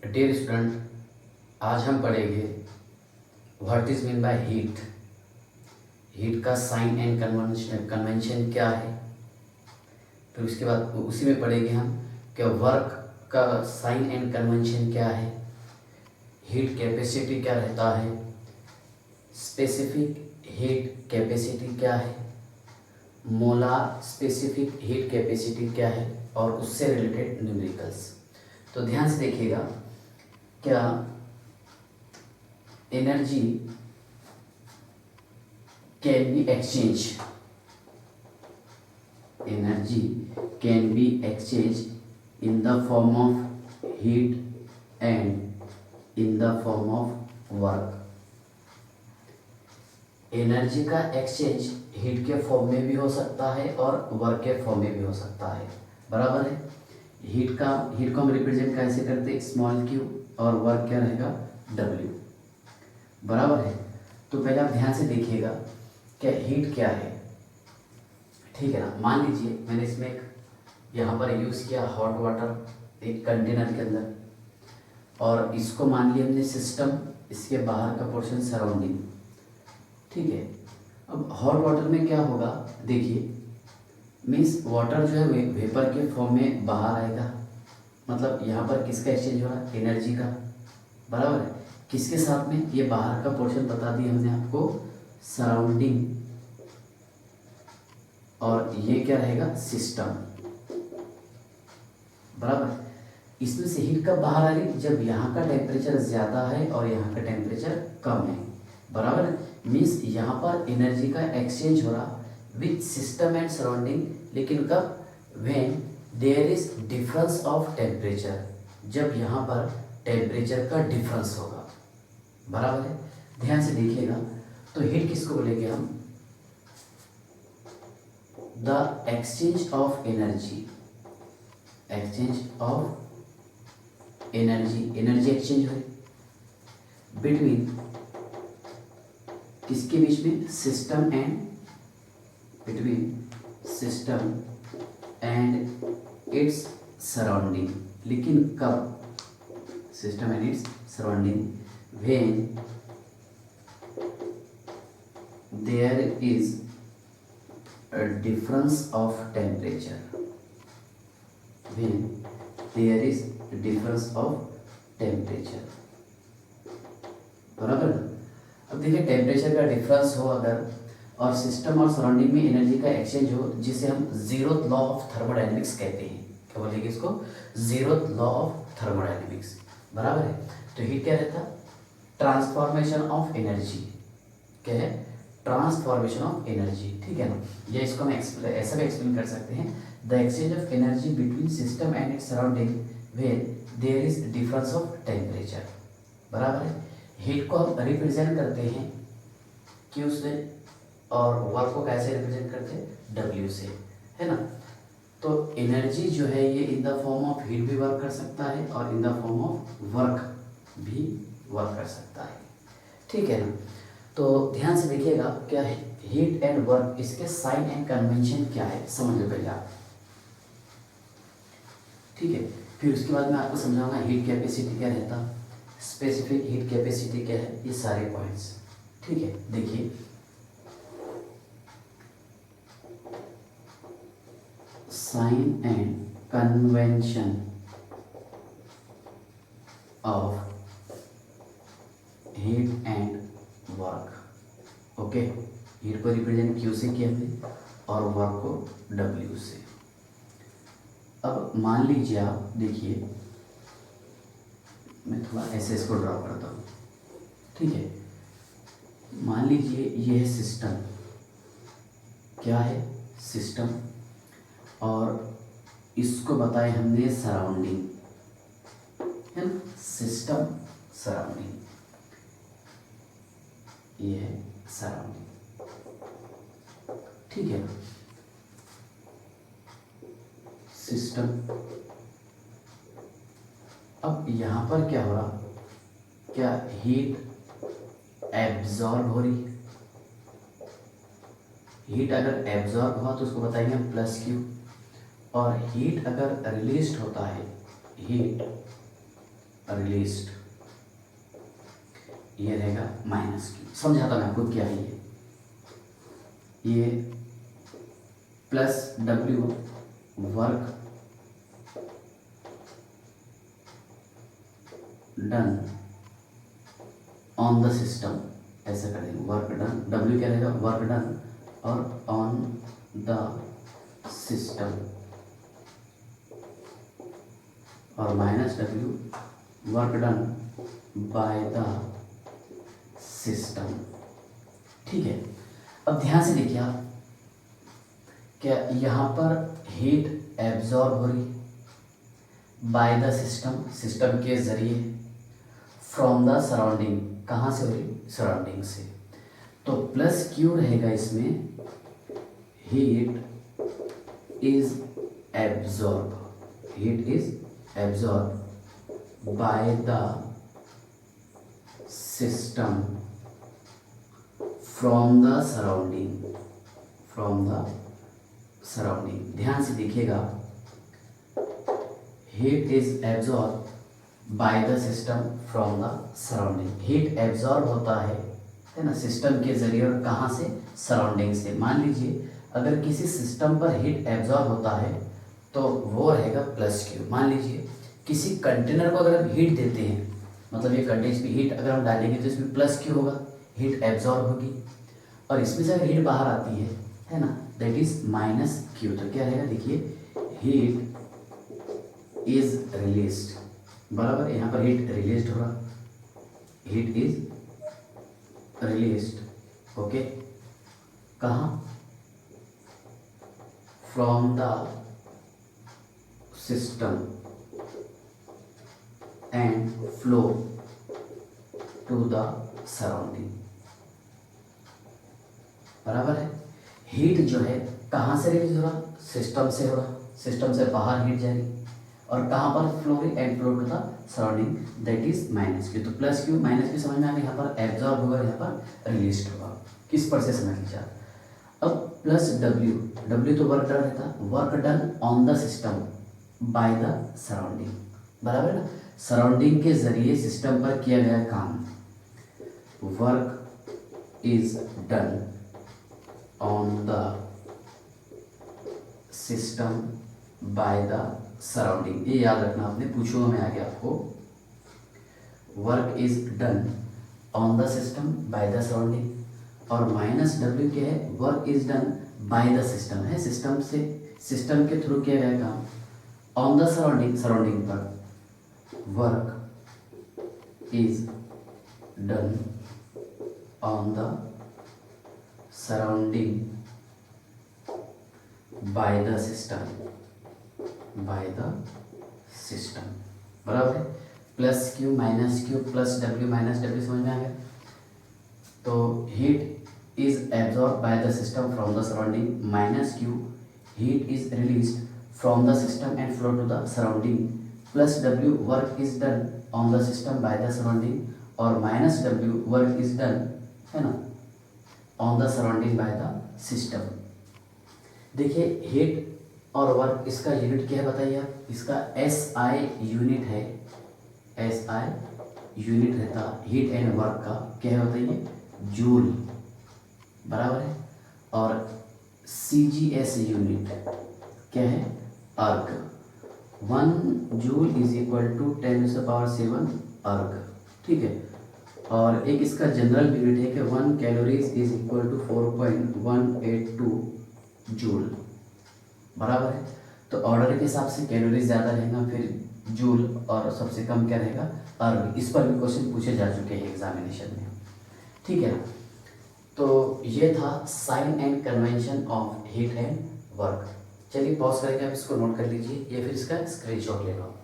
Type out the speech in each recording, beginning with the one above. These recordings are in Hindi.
डियर स्टूडेंट, आज हम पढ़ेंगे what is mean by heat. Heat का साइन एंड कन्वेंशन क्या है। फिर उसके बाद उसी में पढ़ेंगे हम कि वर्क का साइन एंड कन्वेंशन क्या है, हीट कैपेसिटी क्या रहता है, स्पेसिफिक हीट कैपेसिटी क्या है, मोलार स्पेसिफिक हीट कैपेसिटी क्या है और उससे रिलेटेड न्यूमेरिकल्स। तो ध्यान से देखिएगा, क्या energy can be exchange, energy can be exchange in the form of heat and in the form of work. Energy का एक्सचेंज हीट के फॉर्म में भी हो सकता है और वर्क के फॉर्म में भी हो सकता है, बराबर है। हीट को हम रिप्रेजेंट कैसे करते हैं, स्मॉल क्यू, और वर्क क्या रहेगा, डब्ल्यू, बराबर है। तो पहले आप ध्यान से देखिएगा क्या हीट क्या है, ठीक है ना। मान लीजिए मैंने इसमें एक यहाँ पर यूज़ किया हॉट वाटर एक कंटेनर के अंदर, और इसको मान लिया हमने सिस्टम, इसके बाहर का पोर्शन सराउंडिंग, ठीक है। अब हॉट वाटर में क्या होगा, देखिए, मीन्स वाटर जो है वेपर के फॉर्म में बाहर आएगा, मतलब यहाँ पर किसका एक्सचेंज हो रहा है, एनर्जी का, बराबर है। किसके साथ में, ये बाहर का पोर्शन बता दिया हमने आपको, सराउंडिंग, और ये क्या रहेगा, सिस्टम, बराबर। इसमें से हीट कब बाहर आ रही, जब यहाँ का टेम्परेचर ज़्यादा है और यहाँ का टेम्परेचर कम है, बराबर है। मीन्स यहाँ पर एनर्जी का एक्सचेंज हो रहा विथ सिस्टम एंड सराउंडिंग, लेकिन कब, when there is difference of temperature, जब यहाँ पर टेम्परेचर का डिफरेंस होगा, बराबर है। ध्यान से देखिएगा, तो हीट किसको बोलेंगे हम, the exchange of energy, exchange of energy, energy exchange हो बिटवीन किसके बीच में, system and, between system and its surrounding, लेकिन कब, system and its surrounding, when there is a difference of temperature, when there is a difference of temperature, बराबर। अब देखिए टेम्परेचर का डिफरेंस हो अगर, और सिस्टम और सराउंडिंग में एनर्जी का एक्सचेंज हो, जिसे हम जीरोथ लॉ ऑफ थर्मोडायनेमिक्स कहते हैं, क्या बोलेंगे इसको, जीरोथ लॉ ऑफ थर्मोडायनेमिक्स, बराबर है। तो हीट क्या रहता, ट्रांसफॉर्मेशन ऑफ एनर्जी, क्या है, ट्रांसफॉर्मेशन ऑफ एनर्जी, ठीक है ना। या इसको हम ऐसा भी एक्सप्लेन कर सकते हैं, the exchange of energy between system and its surrounding where there is difference of temperature, बराबर है। हीट को हम रिप्रेजेंट करते हैं क्यू से, और वर्क को कैसे रिप्रेजेंट करते हैं, डब्ल्यू से, है ना। तो एनर्जी जो है ये in the form of heat भी वर्क कर सकता है और in the form of work भी वर्क कर सकता है, ठीक है ना। तो ध्यान से देखिएगा क्या है हीट एंड वर्क, इसके साइन एंड कन्वेंशन क्या है, समझ लो पहले आप, ठीक है। फिर उसके बाद मैं आपको समझाऊंगा हीट कैपेसिटी क्या रहता, स्पेसिफिक हीट कैपेसिटी क्या है, ये सारे पॉइंट्स, ठीक है। देखिए sign and convention of heat and work, okay. Heat को रिप्रेजेंट क्यू से किया हमने और वर्क को डब्ल्यू से। अब मान लीजिए आप देखिए, मैं थोड़ा ऐसे इसको ड्रॉ करता हूँ, ठीक है। मान लीजिए ये है सिस्टम, क्या है, सिस्टम, और इसको बताए हमने सराउंडिंग, है ना, सिस्टम सराउंडिंग, ये है सराउंडिंग, ठीक है। सिस्टम, अब यहां पर क्या हो रहा, क्या हीट एब्जॉर्ब हो रही, हीट अगर एब्जॉर्ब हुआ तो उसको बताएंगे हम प्लस क्यू, और हीट अगर रिलीज होता है, हीट रिलीज्ड, ये रहेगा माइनस क्यू। समझाता मैं आपको क्या है ये plus W work done on the system, ऐसा कर देंगे वर्क डन, डब्ल्यू क्या रहेगा वर्क डन और ऑन द सिस्टम, और minus W work done by the system. ठीक है, अब ध्यान से देखिए आप, क्या यहाँ पर हीट एब्जॉर्ब हो रही बाय द सिस्टम, सिस्टम के जरिए, फ्रॉम द सराउंडिंग, कहाँ से हो रही सराउंडिंग से, तो प्लस क्यू रहेगा इसमें, heat is absorb, heat is absorb by the system from the surrounding, from the surrounding. ध्यान से देखिएगा, heat is absorb by the system from the surrounding, heat absorb होता है ना सिस्टम के जरिए, और कहाँ से सराउंडिंग से। मान लीजिए अगर किसी सिस्टम पर हीट एब्जॉर्ब होता है तो वो रहेगा प्लस क्यू। मान लीजिए किसी कंटेनर को अगर हम हीट देते हैं, मतलब ये कंटेनर में हीट अगर हम डालेंगे तो इसमें प्लस क्यू होगा, हीट एब्जॉर्ब होगी, और इसमें से अगर हीट बाहर आती है ना, दैट इज माइनस क्यू। तो क्या रहेगा देखिए, हीट इज रिलीज्ड, बराबर, यहाँ पर हीट रिलीज्ड हो रहा, हीट इज रिलीज्ड, ओके, कहाँ, from the system and flow to the surrounding, बराबर है। हीट जो है कहाँ से रिलीज हो रहा, सिस्टम से हो रहा, सिस्टम से बाहर हीट जा रही, और कहाँ पर फ्लो रही, and flow to the surrounding, that is minus Q. तो प्लस क्यू माइनस क्यू समझ में आ गया, यहाँ पर एब्जॉर्ब होगा, यहाँ पर रिलीज होगा, किस पर से समझ लीजिए। अब प्लस डब्ल्यू, डब्ल्यू तो वर्क डन रहता, work done on the system by the surrounding, बराबर ना, सराउंडिंग के जरिए सिस्टम पर किया गया काम, work is done on the system by the surrounding. ये याद रखना आपने, पूछूंगा मैं आगे आपको, work is done on the system by the surrounding, और माइनस डब्ल्यू क्या है, work is done by the system है, सिस्टम से, सिस्टम के थ्रू किया गया काम, ऑन द सराउंडिंग, सराउंडिंग पर, work is done on the surrounding by the system, by the system, बराबर है। Plus Q minus Q plus W minus W समझ में आ गया। तो heat is absorb by the system from the surrounding, minus Q heat is released from the system and flow to the surrounding, plus W work is done on the system by the surrounding, और minus W work is done, है ना, on the surrounding by the system. देखिए हीट और वर्क, इसका यूनिट क्या है बताइए आप, इसका SI यूनिट है, SI यूनिट रहता हीट एंड वर्क का, क्या है बताइए, जूल, बराबर है, और CGS यूनिट क्या है, अर्ग, 1 जूल इज इक्वल टू 10⁻⁷ अर्ग, ठीक है। और एक इसका जनरल यूनिट है कि 1 calories is equal to 4.182 joule, बराबर है। तो ऑर्डर के हिसाब से कैलोरी ज़्यादा रहेगा, फिर जूल, और सबसे कम क्या रहेगा, अर्ग। इस पर भी क्वेश्चन पूछे जा चुके हैं एग्जामिनेशन में, ठीक है। तो ये था sign and convention of heat and work. चलिए पॉज करके आप इसको नोट कर लीजिए, या फिर इसका स्क्रीनशॉट ले लो,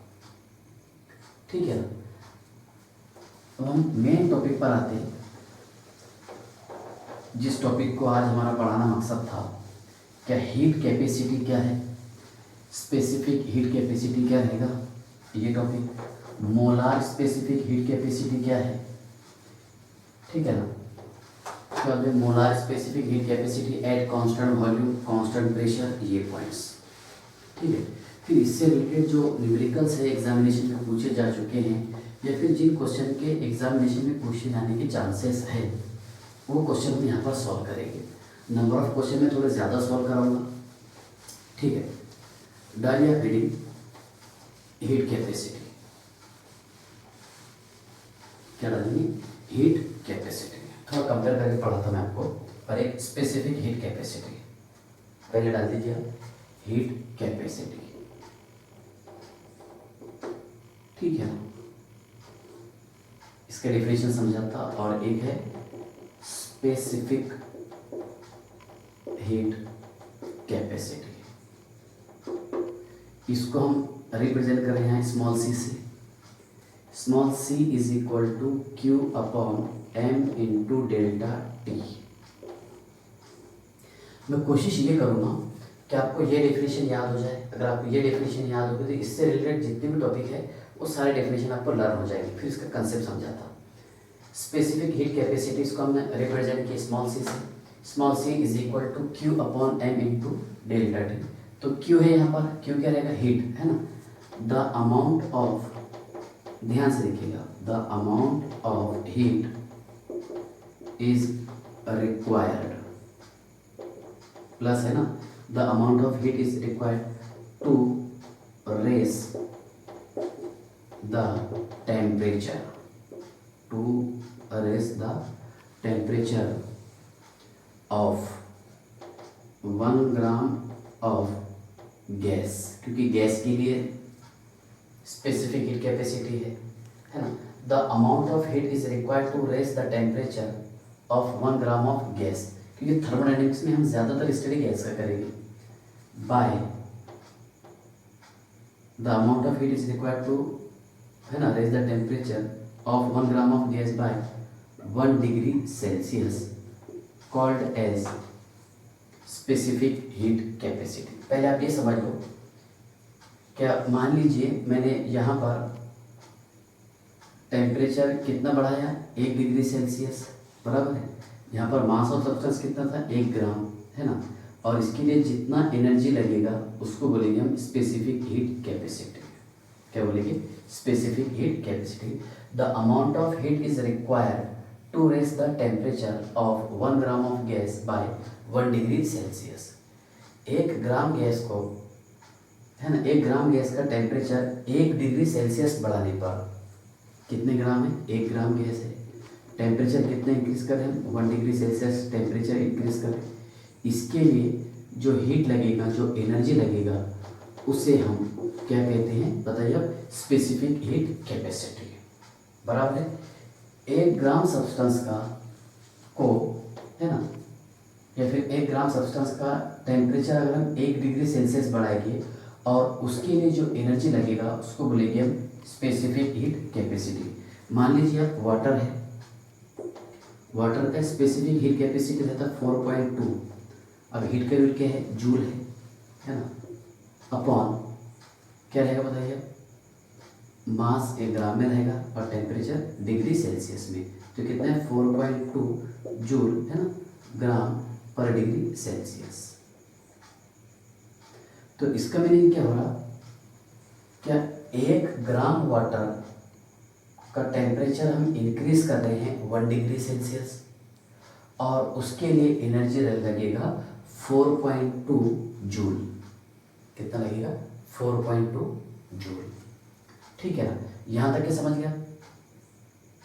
ठीक है ना। तो हम मेन टॉपिक पर आते हैं, जिस टॉपिक को आज हमारा पढ़ाना मकसद था। क्या हीट कैपेसिटी क्या है, स्पेसिफिक हीट कैपेसिटी क्या रहेगा, ये topic. Molar specific heat capacity क्या है, ठीक है ना। उसके बाद में molar specific heat capacity at constant volume constant pressure, ये पॉइंट्स, ठीक है। फिर इससे रिलेटेड जो न्यूमेरिकल्स है एग्जामिनेशन में पूछे जा चुके हैं, या फिर जिन क्वेश्चन के एग्जामिनेशन में पूछे जाने के चांसेस है वो क्वेश्चन हम यहाँ पर सॉल्व करेंगे। नंबर ऑफ क्वेश्चन में थोड़े ज़्यादा सॉल्व कराऊंगा, ठीक है। डालिया रीडिंग हीट कैपेसिटी, क्या डालेंगे, हीट कैपेसिटी। थोड़ा कंपेयर करके पढ़ा था मैं आपको, पर एक स्पेसिफिक हीट कैपेसिटी पहले डाल दीजिए आप, हीट कैपेसिटी, ठीक है। इसका डेफिनेशन समझाता, और एक है स्पेसिफिक हीट कैपेसिटी। इसको हम रिप्रेजेंट कर रहे हैं स्मॉल सी से। Small C is equal to Q upon M into delta T. मैं कोशिश ये करूँगा कि आपको ये डेफिनेशन याद हो जाए। अगर आपको ये डेफिनेशन याद होगी तो इससे रिलेटेड जितने भी टॉपिक है वो सारे डेफिनेशन आपको लर्न हो जाएंगे। फिर इसका कंसेप्ट समझाता। स्पेसिफिक हीट कैपेसिटी इसको हमने रिप्रेजेंट किया स्मॉल सी से। Small C is equal to Q upon M into delta T. तो क्यू है यहाँ पर, क्यू क्या रहेगा, हीट है ना। द अमाउंट ऑफ, ध्यान से देखिएगा, the amount of heat is required, plus है ना, the amount of heat is required to raise the temperature, to raise the temperature of 1 gram of gas, क्योंकि गैस के लिए स्पेसिफिक हीट कैपेसिटी है ना। The amount of heat is required to raise the temperature of 1 gram of gas, क्योंकि थर्मोडायनेमिक्स में हम ज़्यादातर स्टडी गैस का करेंगे। By the amount of heat is required to, है ना, raise the temperature of 1 gram of gas by 1 degree Celsius, called as specific heat capacity. पहले आप ये समझ लो, क्या मान लीजिए मैंने यहाँ पर टेम्परेचर कितना बढ़ाया, 1 डिग्री सेल्सियस, बराबर है। यहाँ पर मास ऑफ सब्सटेंस कितना था, 1 ग्राम, है ना। और इसके लिए जितना एनर्जी लगेगा उसको बोलेंगे हम स्पेसिफिक हीट कैपेसिटी। क्या बोलेंगे, specific heat capacity. The amount of heat is required to raise the temperature of 1 gram of gas by 1 degree Celsius. 1 gram gas को, है ना, 1 ग्राम गैस का टेम्परेचर 1 डिग्री सेल्सियस बढ़ाने पर कितने ग्राम है, 1 ग्राम गैस है, टेम्परेचर कितना इंक्रीज करें हम, 1 डिग्री सेल्सियस टेम्परेचर इंक्रीज करें। इसके लिए जो हीट लगेगा, जो एनर्जी लगेगा, उसे हम क्या कहते हैं बताइए अब, स्पेसिफिक हीट कैपेसिटी, बराबर है। 1 ग्राम सब्सटेंस का को, है ना, या फिर 1 ग्राम सब्सटेंस का टेम्परेचर अगर हम 1 डिग्री सेल्सियस बढ़ाएंगे और उसके लिए जो एनर्जी लगेगा उसको बोलेंगे हम स्पेसिफिक हीट कैपेसिटी। मान लीजिए आप वाटर है, वाटर का स्पेसिफिक हीट कैपेसिटी रहता है 4.2। अब हीट का यूनिट क्या है, जूल है ना, अपॉन क्या रहेगा बताइए, मास 1 ग्राम में रहेगा और टेम्परेचर डिग्री सेल्सियस में, तो कितना है 4.2 जूल, है ना, ग्राम पर डिग्री सेल्सियस। तो इसका मीनिंग क्या हो रहा, क्या 1 ग्राम वाटर का टेम्परेचर हम इंक्रीज कर रहे हैं 1 डिग्री सेल्सियस और उसके लिए एनर्जी लगेगा 4.2 जूल। कितना लगेगा, 4.2 जूल, ठीक है ना। यहाँ तक क्या समझ गया,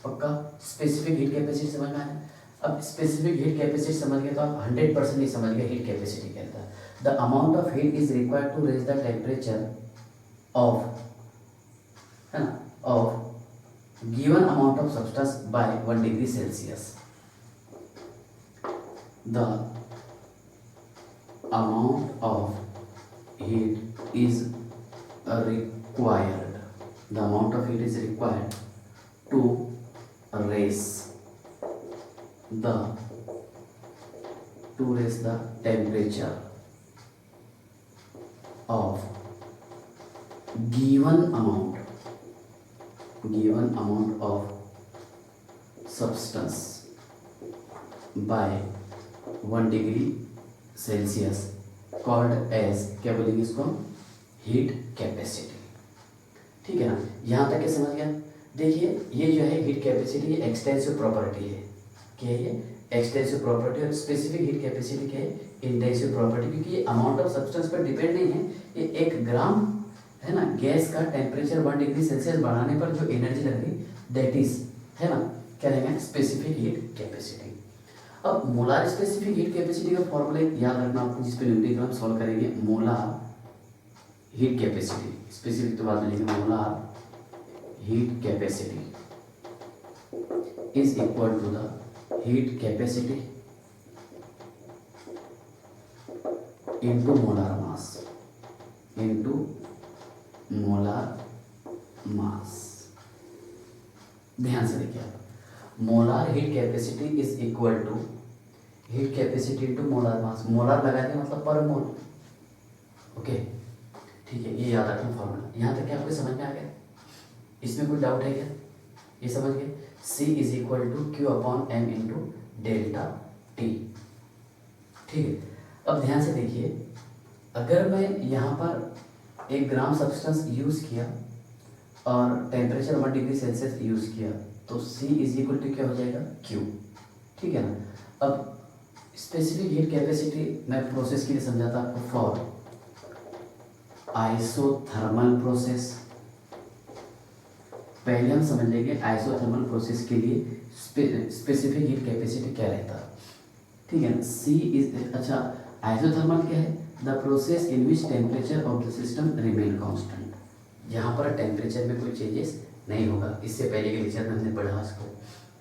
पक्का। स्पेसिफिक हीट कैपेसिटी समझ में आया। अब स्पेसिफिक हीट कैपेसिटी समझ गए तो आप 100% नहीं समझ गए हीट कैपेसिटी क्या था। The amount of heat is required to raise the temperature of, है ना, of given amount of substance by 1 degree Celsius. The amount of heat is required, the amount of heat is required to raise the temperature of given amount of substance by 1 degree Celsius, called as, क्या बोलेंगे इसको, हीट कैपेसिटी, ठीक है ना। यहाँ तक क्या समझ गया। देखिए ये जो है हीट कैपेसिटी ये एक्सटेंसिव प्रॉपर्टी है। क्या है ये? Extensive property. और स्पेसिफिक हीट कैपेसिटी क्या है? Intensive property. क्योंकि ये अमाउंट ऑफ सब्सटेंस पर डिपेंड नहीं है, ये 1 ग्राम है ना गैस का टेम्परेचर 1 डिग्री सेल्सियस बढ़ाने पर जो एनर्जी लग रही दैट इज है ना क्या रहेगा? Specific heat capacity. अब मोलार स्पेसिफिक हीट कैपेसिटी का फॉर्मूला याद रखना आपको, जिस पे न्यूमेरिकल सॉल्व करेंगे। मोलार हीट कैपेसिटी, स्पेसिफिक तो बाद में लिखेंगे। Molar heat capacity is equal to the heat capacity into molar mass, into molar mass. ध्यान से देखिए आप, molar heat capacity is equal to heat capacity into molar mass. Molar लगा दिया मतलब पर मोल। ओके ठीक है, ये याद रखना फॉर्मूला। यहाँ तक क्या आपको समझ में आ गया? इसमें कोई डाउट है क्या? ये समझ गए? C is equal to Q upon M into delta T. ठीक है, अब ध्यान से देखिए, अगर मैं यहाँ पर 1 ग्राम सब्सटेंस यूज़ किया और टेम्परेचर 1 डिग्री सेल्सियस यूज़ किया तो C इज इक्वल टू क्या हो जाएगा? Q। ठीक है ना। अब स्पेसिफिक हीट कैपेसिटी मैं प्रोसेस के लिए समझाता आपको। फॉर आइसोथर्मल प्रोसेस, पहले हम समझ लेंगे आइसोथर्मल प्रोसेस के लिए स्पेसिफिक हीट कैपेसिटी क्या रहता है। ठीक है ना। C इज अच्छा, आइसोथर्मल क्या है? The process in which temperature of the system remain constant, जहाँ पर टेम्परेचर में कोई चेंजेस नहीं होगा। इससे पहले के लेक्चर में हमने पढ़ा इसको।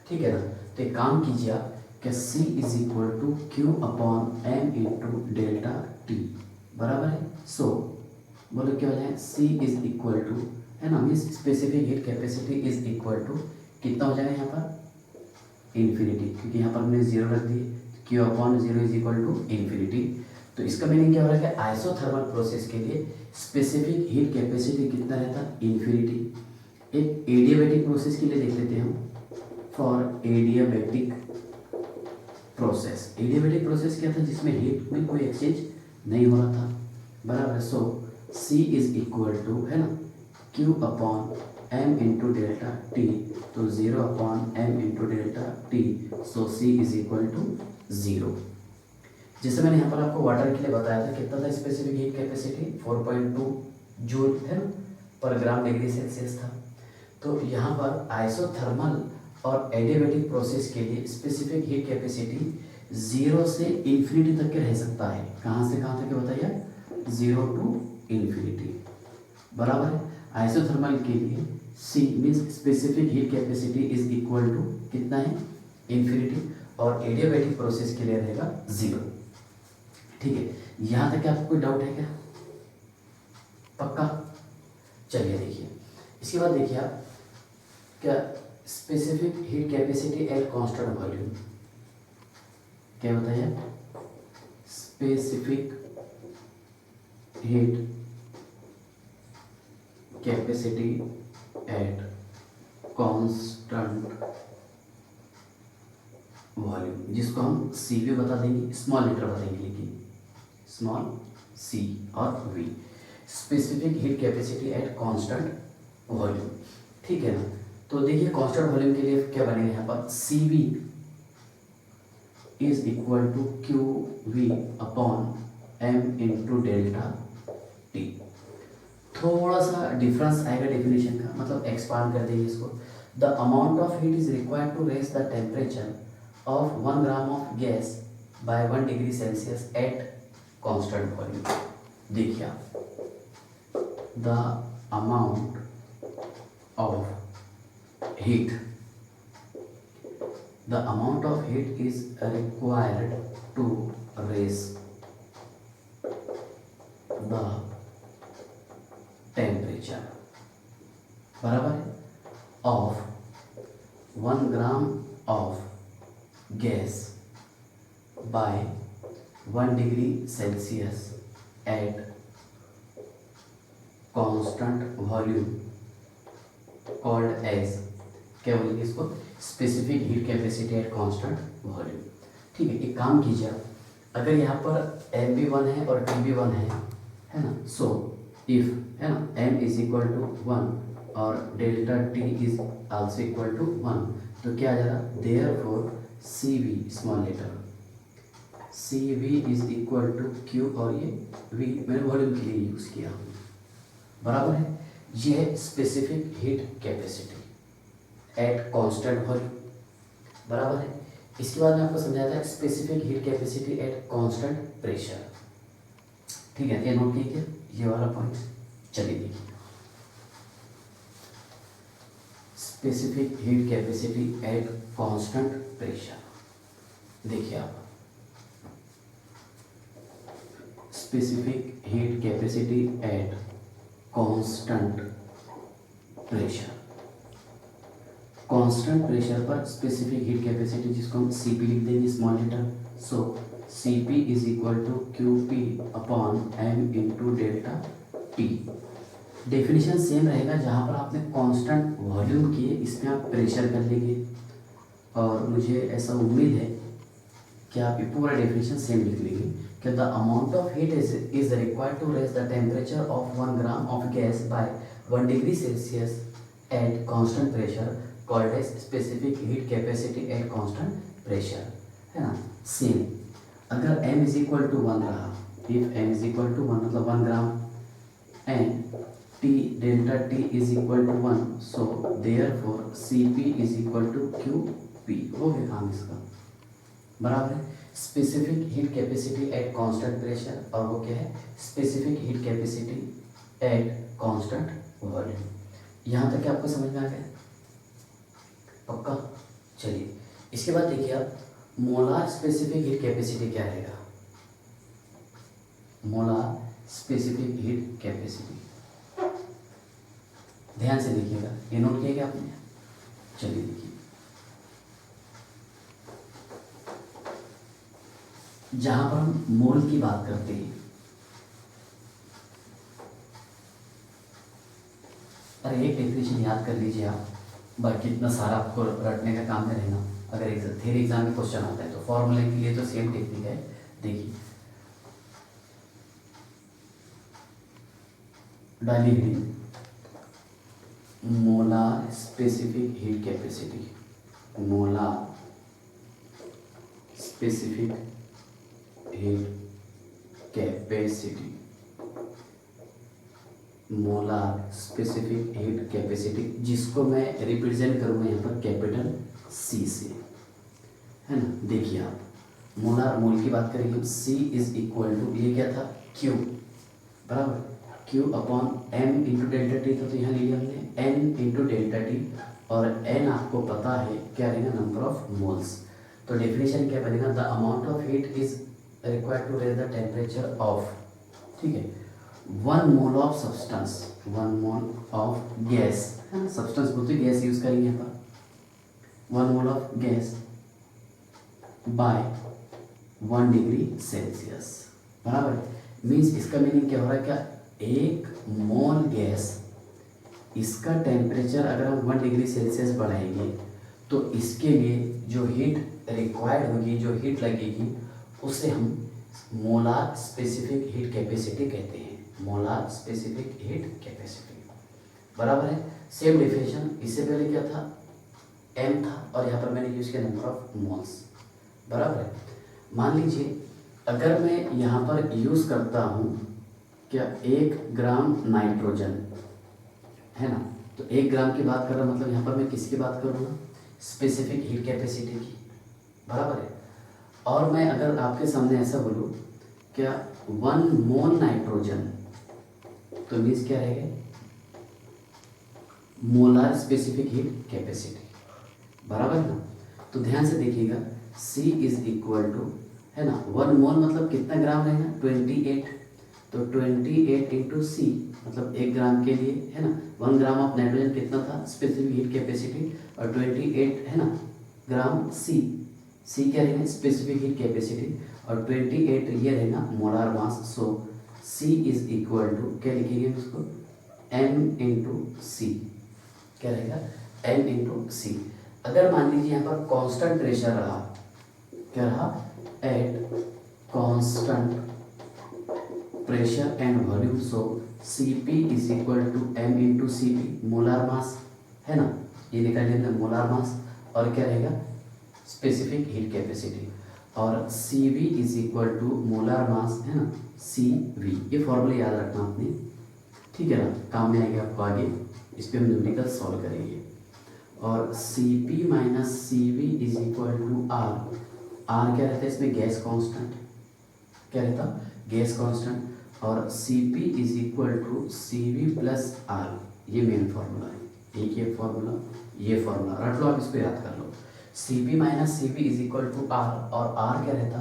ठीक है ना। तो एक काम कीजिए आप कि C is equal to Q upon M into delta T बराबर है। सो बोलो क्या हो जाए? C इज इक्वल टू है ना, means specific heat capacity is equal to कितना हो जाएगा यहाँ पर? इन्फिनिटी, क्योंकि यहाँ पर हमने 0 रख दी। Q upon 0 is equal to infinity. तो इसका मीनिंग क्या हो रहा है? आइसोथर्मल प्रोसेस के लिए स्पेसिफिक हीट कैपेसिटी कितना रहता है? इन्फिनिटी। एक एडियाबैटिक प्रोसेस के लिए देख लेते हैं हम। For adiabatic process, adiabatic process क्या था? जिसमें हीट में कोई एक्सचेंज नहीं हो रहा था बराबर। So C is equal to है ना Q upon M into delta T, तो 0 upon M into delta T. So C is equal to 0। जैसे मैंने यहाँ पर आपको वाटर के लिए बताया था कितना था स्पेसिफिक हीट कैपेसिटी? 4.2 जूल है ना पर ग्राम डिग्री सेल्सियस था। तो यहाँ पर आइसोथर्मल और एडियाबैटिक प्रोसेस के लिए स्पेसिफिक हीट कैपेसिटी 0 से इन्फिनिटी तक के रह सकता है। कहाँ से कहाँ तक बताइए? 0 टू इन्फिनिटी बराबर है। आइसोथर्मल के लिए C means specific heat capacity is equal to कितना है? इन्फिनिटी। और एडियाबैटिक प्रोसेस के लिए रहेगा 0। ठीक है, यहाँ तक आपको कोई डाउट है क्या? पक्का? चलिए देखिए, इसके बाद देखिए आप क्या specific heat capacity at constant volume क्या बताइए? Specific heat capacity at constant volume, जिसको हम C भी बता देंगे, स्मॉल लेटर बताएंगे लेकिन स्मॉल C और V। Specific heat capacity at constant volume. ठीक है ना। तो देखिए कांस्टेंट वॉल्यूम के लिए क्या बनेगा यहाँ पर? CV is equal to QV upon M into delta T. थोड़ा सा डिफरेंस आएगा डेफिनेशन का, मतलब एक्सपांड कर देंगे इसको। The amount of heat is required to raise the temperature of 1 gram of gas by 1 degree Celsius at constant volume. देखिए the amount of heat, the amount of heat is required to raise the temperature बराबर है of 1 gram of gas by 1 degree Celsius at constant volume called as, क्या बोलेंगे इसको? Specific heat capacity at constant volume. ठीक है, एक काम कीजिए आप, अगर यहाँ पर M भी 1 है और T भी 1 है ना। सो इफ है ना M इज इक्वल टू 1 और delta T is also equal to 1, तो क्या आ जाएगा, therefore C V small letter C V is equal to Q, और ये वी मैंने वॉल्यूम के लिए यूज़ किया, बराबर है। ये है specific heat capacity at constant volume, बराबर है। इसके बाद मैं आपको समझाया था specific heat capacity at constant pressure, ठीक है, ये नोट कीजिए ये वाला पॉइंट। चलिए देखिए, specific heat capacity at constant pressure, देखिए आप, specific heat capacity at constant pressure, constant pressure पर स्पेसिफिक हीट कैपेसिटी, जिसको हम Cp लिख देंगे small letter, so Cp is equal to Qp upon m into delta T. Definition same रहेगा, जहाँ पर आपने कांस्टेंट वॉल्यूम किए इसमें आप प्रेशर कर लेंगे, और मुझे ऐसा उम्मीद है कि आप ये पूरा डेफिनेशन सेम लिख लेंगे कि the amount of heat is required to raise the temperature of 1 gram of gas by 1 degree Celsius at constant pressure called as specific heat capacity at constant pressure, है ना। सेम, अगर m इज इक्वल टू 1 रहा, if m is equal to 1 मतलब 1 gram, and t delta t is equal to 1, so therefore Cp is equal to Qp, हो गया काम इसका, बराबर है। Specific heat capacity at constant pressure, और वो क्या है, specific heat capacity at constant volume. यहाँ तक आपको समझ में आ गया, पक्का। चलिए इसके बाद देखिए आप, मोलार स्पेसिफिक हीट कैपेसिटी क्या रहेगा, मोलार स्पेसिफिक हीट कैपेसिटी, ध्यान से देखिएगा, ये नोट किया क्या आपने। चलिए देखिए, जहां पर हम मोल की बात करते हैं, अरे एक डेफिनेशन याद कर लीजिए आप, बाकी इतना सारा आपको रटने का काम में रहना। अगर थ्योरी एग्जाम में क्वेश्चन आता है तो फॉर्मूले के लिए तो सेम टेक्निक है। देखिए, डाली हुई molar specific heat capacity, molar specific heat capacity, molar specific heat capacity, जिसको मैं रिप्रेजेंट करूँगा यहाँ पर कैपिटल C से, है ना। देखिए आप, मोलार मोल की बात करेंगे, C इज इक्वल टू, ये क्या था, Q, बराबर, Q upon m into delta T, तो यहाँ लिया हमने n इंटू डेल्टा टी, और n आपको पता है क्या रहेगा, नंबर ऑफ मोल्स। तो डेफिनेशन क्या बनेगा, the amount of heat is required to raise the temperature of, ठीक है, 1 mole of substance, 1 mole of gas, है ना, सब्सटेंस बोलते गैस यूज करेंगे यहाँ पर, 1 mole of gas by 1 degree Celsius, बराबर। मीन्स इसका मीनिंग क्या हो रहा है, क्या 1 मोल गैस, इसका टेम्परेचर अगर हम 1 डिग्री सेल्सियस बढ़ाएंगे तो इसके लिए जो हीट रिक्वायर्ड होगी, जो हीट लगेगी, उसे हम मोलार स्पेसिफिक हीट कैपेसिटी कहते हैं, मोलार स्पेसिफिक हीट कैपेसिटी, बराबर है। सेम डेफिनेशन, इससे पहले क्या था, m था, और यहाँ पर मैंने यूज किया नंबर ऑफ मोल्स, बराबर है। मान लीजिए अगर मैं यहाँ पर यूज करता हूँ क्या 1 ग्राम नाइट्रोजन, है ना, तो 1 ग्राम की बात कर रहा, मतलब यहाँ पर मैं किसकी बात करूँगा, स्पेसिफिक हीट कैपेसिटी की, बराबर है। और मैं अगर आपके सामने ऐसा बोलूँ क्या 1 मोल नाइट्रोजन, तो मीन्स क्या रहेगा, मोलार स्पेसिफिक हीट कैपेसिटी, बराबर ना। तो ध्यान से देखिएगा, C इज इक्वल टू, है ना, 1 मोल मतलब कितना ग्राम रहेगा, 28, तो 28 इंटू C, मतलब 1 ग्राम के लिए, है ना, 1 ग्राम ऑफ नाइट्रोजन कितना था, स्पेसिफिक हीट कैपेसिटी, और 28, है ना, ग्राम C क्या रहेगा, स्पेसिफिक हीट कैपेसिटी, और 28 ये रहेगा molar mass. So C is equal to, क्या लिखेंगे उसको, m इंटू C, क्या रहेगा, m इंटू C। अगर मान लीजिए यहाँ पर कांस्टेंट प्रेशर रहा, क्या रहा, at constant pressure and volume, so Cp is equal to m into Cv, molar mass है ना, ये निकाल लेना मोलार मास, और क्या रहेगा स्पेसिफिक हीट कैपेसिटी, और Cv is equal to molar mass है ना Cv, ये फॉर्मूला याद रखना आपने, ठीक है ना, काम में आएगा आपको आगे, इस पर हम न्यूमेरिकल सॉल्व करेंगे। और Cp minus Cv is equal to R, R क्या रहता है इसमें गैस कांस्टेंट, क्या रहता गैस कांस्टेंट, और Cp is equal to Cv plus R, ये मेन फार्मूला है, एक ये फार्मूला ये फार्मूला रट लो, आप इसको याद कर लो। Cp minus Cv is equal to R, और R क्या रहता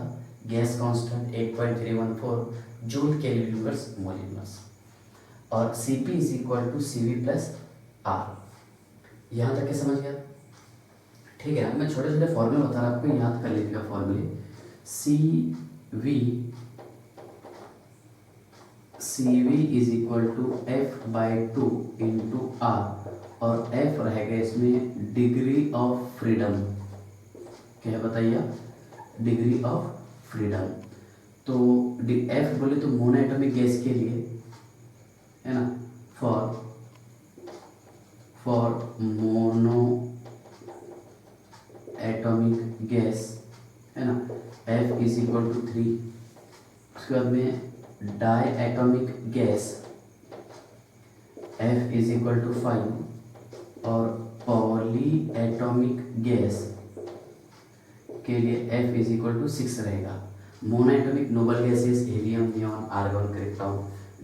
gas constant 8.314 joule kelvin inverse mole inverse, और Cp is equal to Cv plus R। यहाँ तक के समझ गया, ठीक है ना, मैं छोटे छोटे फॉर्मूले बता रहा आपको, याद कर लीजिएगा फॉर्मूले। Cv is equal to F/2 into R, और F रहेगा इसमें डिग्री ऑफ फ्रीडम, क्या है बताइए, डिग्री ऑफ फ्रीडम। तो F बोले तो मोनोएटॉमिक गैस के लिए है ना, फॉर मोनो एटॉमिक गैस है ना, F इज इक्वल टू 3, उसके बाद में diatomic gas F is equal to 5, और पॉली एटॉमिक गैस के लिए F इज इक्वल टू 6 रहेगा। Monoatomic noble gases helium, neon, argon, krypton.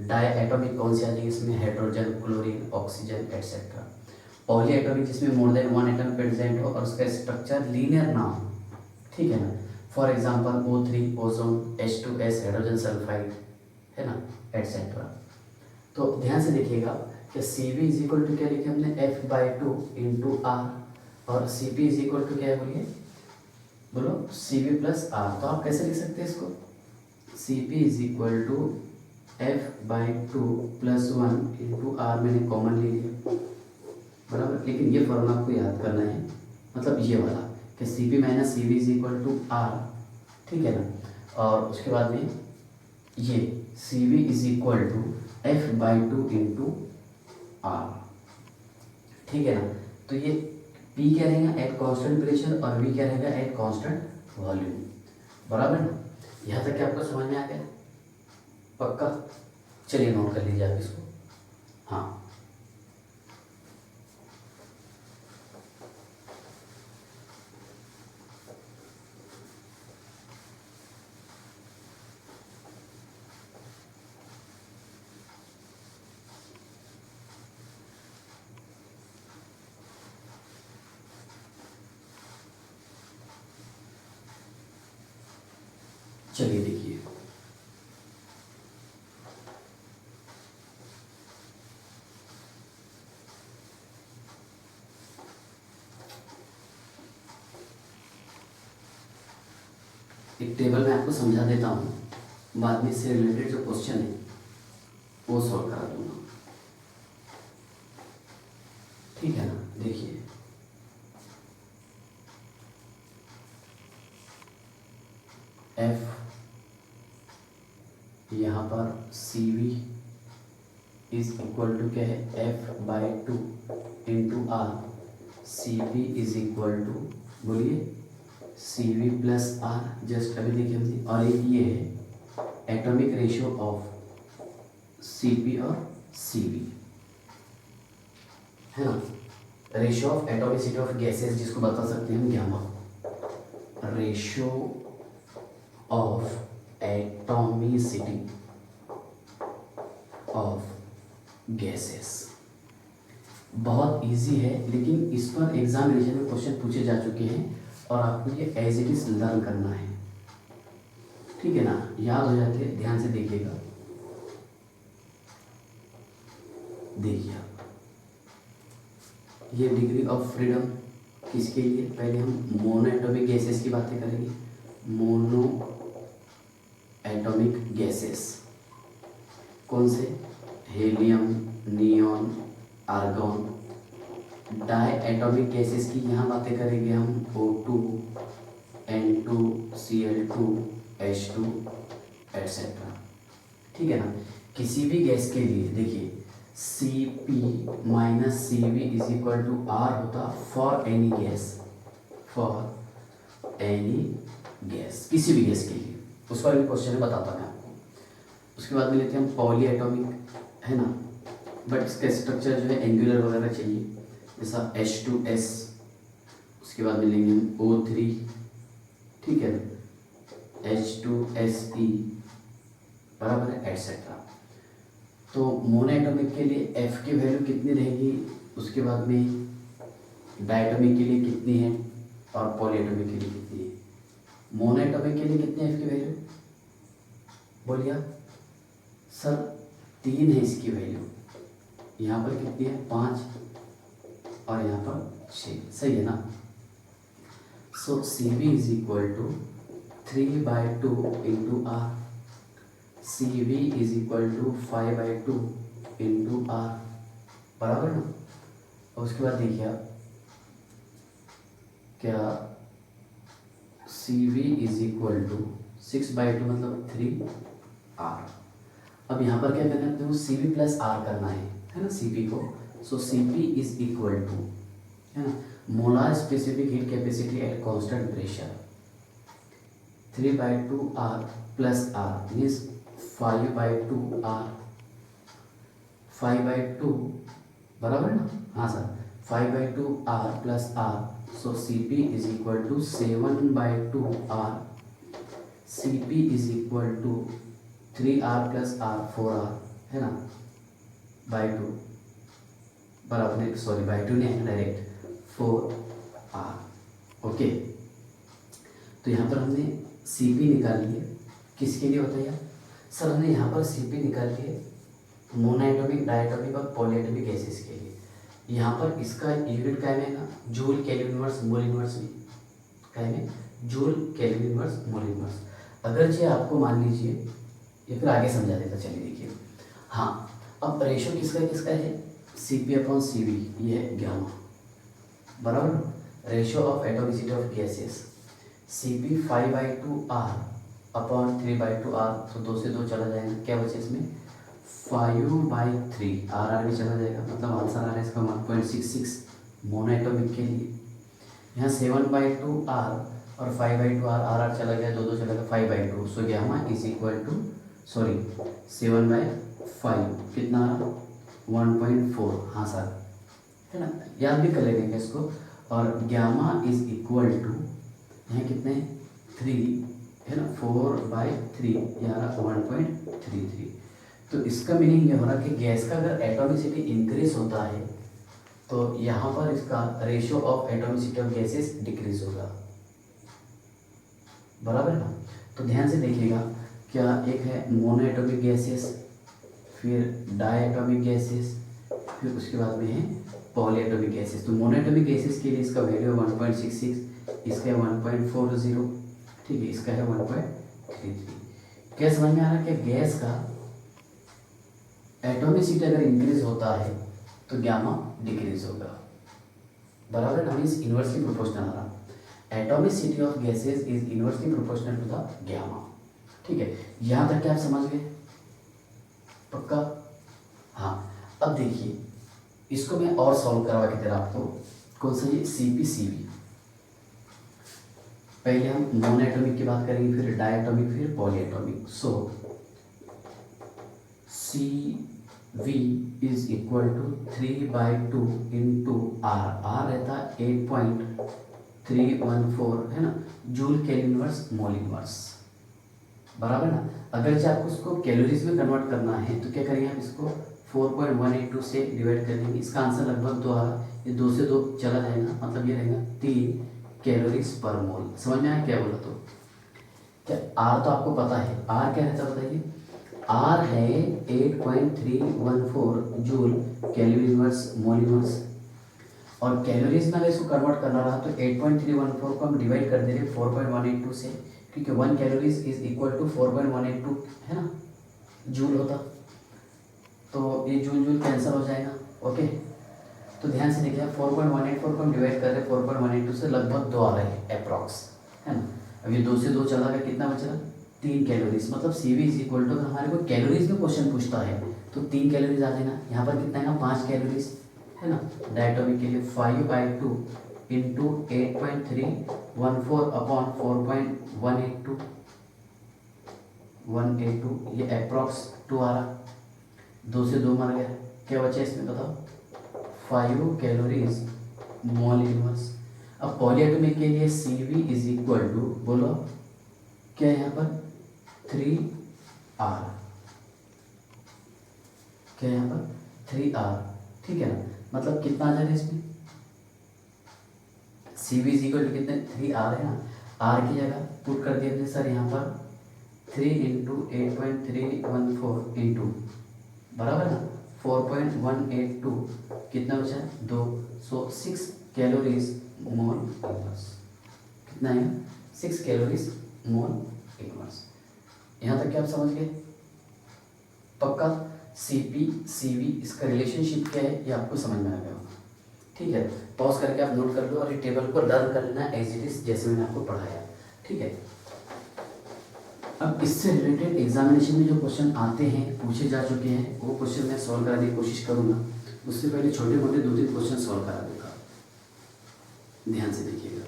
Diatomic कौन सी आ जाएगी इसमें, hydrogen, chlorine, oxygen etcetera. Polyatomic जिसमें more than one atom present हो और उसका स्ट्रक्चर लीनियर ना हो, ठीक है ना, for example O3 ozone, H2S hydrogen sulphide है ना एटसेट्रा। तो ध्यान से देखिएगा कि Cv इज इक्वल टू क्या लिखे हमने F/2 इंटू R, और Cp इज इक्वल टू क्या है बोलिए, बोलो Cv प्लस R। तो आप कैसे लिख सकते हैं इसको, Cp is equal to F/2 plus 1 into R, मैंने कॉमन ले लिया बराबर, लेकिन ये फॉर्मूला आपको याद करना है, मतलब ये वाला कि Cp minus Cv is equal to R, ठीक है ना, और उसके बाद में ये Cv is equal to F/2 into R, ठीक है ना। तो ये P क्या रहेगा एट कांस्टेंट प्रेशर, और V क्या रहेगा एट कांस्टेंट वॉल्यूम, बराबर ना। यहाँ तक क्या आपको समझ में आ गया, पक्का, चलिए नोट कर लीजिए आप इसको, हाँ। चलिए देखिए, एक टेबल में आपको समझा देता हूँ, बाद में इससे रिलेटेड जो क्वेश्चन है वो सॉल्व करा दूंगा, ठीक है ना। देखिए F, यहाँ पर Cv इज इक्वल टू क्या है F/2 into R, Cp is equal to बोलिए Cv प्लस R, जस्ट अभी देखिए हमने, और एक ये है एटॉमिक रेशियो ऑफ Cp और Cv है ना, ratio of atomicity of gases जिसको बता सकते हैं हम gamma, ratio of atomicity of gases. बहुत इजी है, लेकिन इस पर एग्जामिनेशन में क्वेश्चन पूछे जा चुके हैं और आपको ये एज इट इज लर्न करना है, ठीक है ना, याद हो जाते हैं। ध्यान से देखिएगा, देखिए आप ये डिग्री ऑफ फ्रीडम किसके लिए, पहले हम मोनो एटॉमिक गैसेस की बातें करेंगे। मोनो एटॉमिक गैसेस कौन से, helium, neon, argon. Diatomic gases की यहाँ बातें करेंगे हम, O2, N2, Cl2, H2 etcetera, ठीक है ना। किसी भी गैस के लिए देखिए Cp minus Cv is equal to R होता for any gas, for any gas, किसी भी गैस के लिए। उस पर भी क्वेश्चन बताता मैं आपको। उसके बाद में लेते हैं हम पॉली एटॉमिक, है ना, बट इसका स्ट्रक्चर जो है एंगुलर वगैरह चाहिए, जैसा H2S, उसके बाद में लेंगे हम O3, ठीक है, H2SE बराबर है एटसेट्रा। तो मोनोएटॉमिक के लिए F की वैल्यू कितनी रहेगी, उसके बाद में डायटॉमिक के लिए कितनी है और पॉलीएटॉमिक के लिए कितनी है। मोनोएटॉमिक के लिए कितनी है F की वैल्यू, बोलिए सर 3 है इसकी वैल्यू, यहाँ पर कितनी है 5 और यहाँ पर 6, सही है ना। So Cv is equal to 3/2 into R, Cv is equal to 5/2 into R, बराबर ना। और उसके बाद देखिए आप क्या Cv इज इक्वल टू 6/2 मतलब 3R। अब यहाँ पर क्या करना है, तो Cv प्लस R करना है ना Cp को। So Cp is equal to, है ना, molar specific heat capacity at constant pressure 3/2R plus R means 5/2R, 5/2 बराबर ना, हाँ sir 5/2R plus R। So Cp is equal to 7/2R, Cp is equal to 3R plus R 4R, है ना, बाई 2 बराबर नहीं, सॉरी बाई 2 नहीं है डायरेक्ट 4R। ओके, तो यहाँ पर हमने Cp निकाल लिए, किसके लिए होता है यार सर, हमने यहाँ पर Cp निकाल लिए मोनोएटॉमिक, डायटॉमिक और पॉलीएटॉमिक गैसेस के लिए। यहाँ पर इसका यूनिट क्या है ना, joule kelvin inverse mole inverse में, क्या है joule kelvin inverse mole inverse. अगर ये आपको मान लीजिए, या फिर आगे समझा देता, चलिए देखिए। हाँ, अब रेशो किसका किसका है, Cp/Cv, ये है गामा, बराबर। Ratio of atomicity of gases Cp 5/2R upon 3/2R, तो 2 से 2 चला जाएगा, क्या बचे इसमें 5/3, R भी चला जाएगा, मतलब आंसर आ रहा है इसका 1.66 मोनोएटॉमिक के लिए। यहाँ 7/2R और 5/2R, R चला गया, 2 चला गया, 5/2। So gamma is equal to, sorry 7/5 कितना आ रहा 1.4, हाँ सर, है ना, याद भी कर लेंगे इसको। और गामा इज इक्वल टू यहाँ कितने 3, है ना, 4/3, यहाँ 1.33। तो इसका मीनिंग ये हो रहा कि गैस का अगर एटॉमिसिटी इंक्रीज होता है तो यहाँ पर इसका ratio of atomicity of gases decrease होगा, बराबर ना। तो ध्यान से देखिएगा, क्या एक है मोनोएटॉमिक गैसेस, फिर डायएटॉमिक गैसेस, फिर उसके बाद में है पॉलीएटॉमिक गैसेस। तो मोनोएटॉमिक गैसेस के लिए इसका वैल्यू 1.66, इसका 1.40, ठीक है, इसका है 1.33। क्या समझ में आ रहा है कि गैस का एटॉमिसिटी अगर इंक्रीज होता है तो गामा डिक्रीज होगा, बराबर ना, मीन्स इनवर्सली प्रोपोर्शनल आ रहा। Atomicity of gases is inversely proportional to the gamma, ठीक है। यहाँ तक क्या आप समझ गए, पक्का। हाँ, अब देखिए इसको मैं और सॉल्व करवा के दे रहा आपको, कौन सा ये Cp/Cv। पहले हम मोनोएटॉमिक की बात करेंगे, फिर डायएटॉमिक, फिर polyatomic. So Cv is equal to 3/2 into R, R रहता 8.314, है ना, joule kelvin inverse mole inverse, बराबर ना। अगर चाहे आपको उसको कैलोरीज में कन्वर्ट करना है तो क्या करेंगे आप, इसको 4.182 से डिवाइड कर देंगे, इसका आंसर लगभग 2 आ रहा, ये 2 से 2 चला जाएगा, मतलब ये रहेगा 3 कैलोरीज पर मोल। समझ में आया क्या बोला, तो क्या R तो आपको पता है, R क्या रहता बताइए, R है 8.314 joule kelvin inverse mole inverse, और कैलोरीज में अगर इसको कन्वर्ट करना रहा तो 8.314 को हम डिवाइड कर दे रहे 4.182 से, क्योंकि 1 कैलोरीज इज इक्वल टू 4.182, है ना, जूल होता, तो ये जूल जूल कैंसिल हो जाएगा। ओके, तो ध्यान से देखिए 4.184 को हम डिवाइड कर रहे 4.182 से, लगभग 2 आ रहे हैं अप्रॉक्स, है ना। अब ये 2 से 2 चला गया, कितना बच रहा 3 कैलोरीज, मतलब CV इज इक्वल टू, अगर हमारे को कैलोरीज में क्वेश्चन पूछता है तो 3 कैलोरीज आ देना। यहाँ पर कितना है, 5 कैलोरीज है ना। डायटोमिक के लिए 5/2 इंटू 8.314 अपॉन 4.182 182, ये अप्रॉक्स 2 आ रहा, 2 से 2 मर गया, क्या बचा इसमें बताओ, 5 कैलोरीज मोल इनवर्स। अब पॉलीएटॉमिक के लिए CV इज इक्वल टू, बोलो क्या है यहाँ पर, 3R, क्या है यहाँ पर 3R, ठीक है ना। मतलब कितना आ जाएगा इसमें, CV इज इक्वल टू कितने, 3R है ना, R की जगह पुट कर दिया हमने सर यहाँ पर 3 इंटू 8.314 इंटू बराबर ना 4.182, कितना बचा है 2, सो 6 कैलोरीज मोल इनवर्स, कितना है 6 कैलोरीज मोल इनवर्स। यहाँ तक क्या आप समझ गए, पक्का। CP CV इसका रिलेशनशिप क्या है ये आपको समझ में आ गया होगा, ठीक है। पॉज करके आप नोट कर लो और ये टेबल को लर्न कर लेना एज इट इज, जैसे मैंने आपको पढ़ाया, ठीक है। अब इससे रिलेटेड एग्जामिनेशन में जो क्वेश्चन आते हैं, पूछे जा चुके हैं, वो क्वेश्चन मैं सॉल्व कराने की कोशिश करूँगा। उससे पहले छोटे मोटे 2-3 क्वेश्चन सॉल्व करा दूँगा, ध्यान से देखिएगा।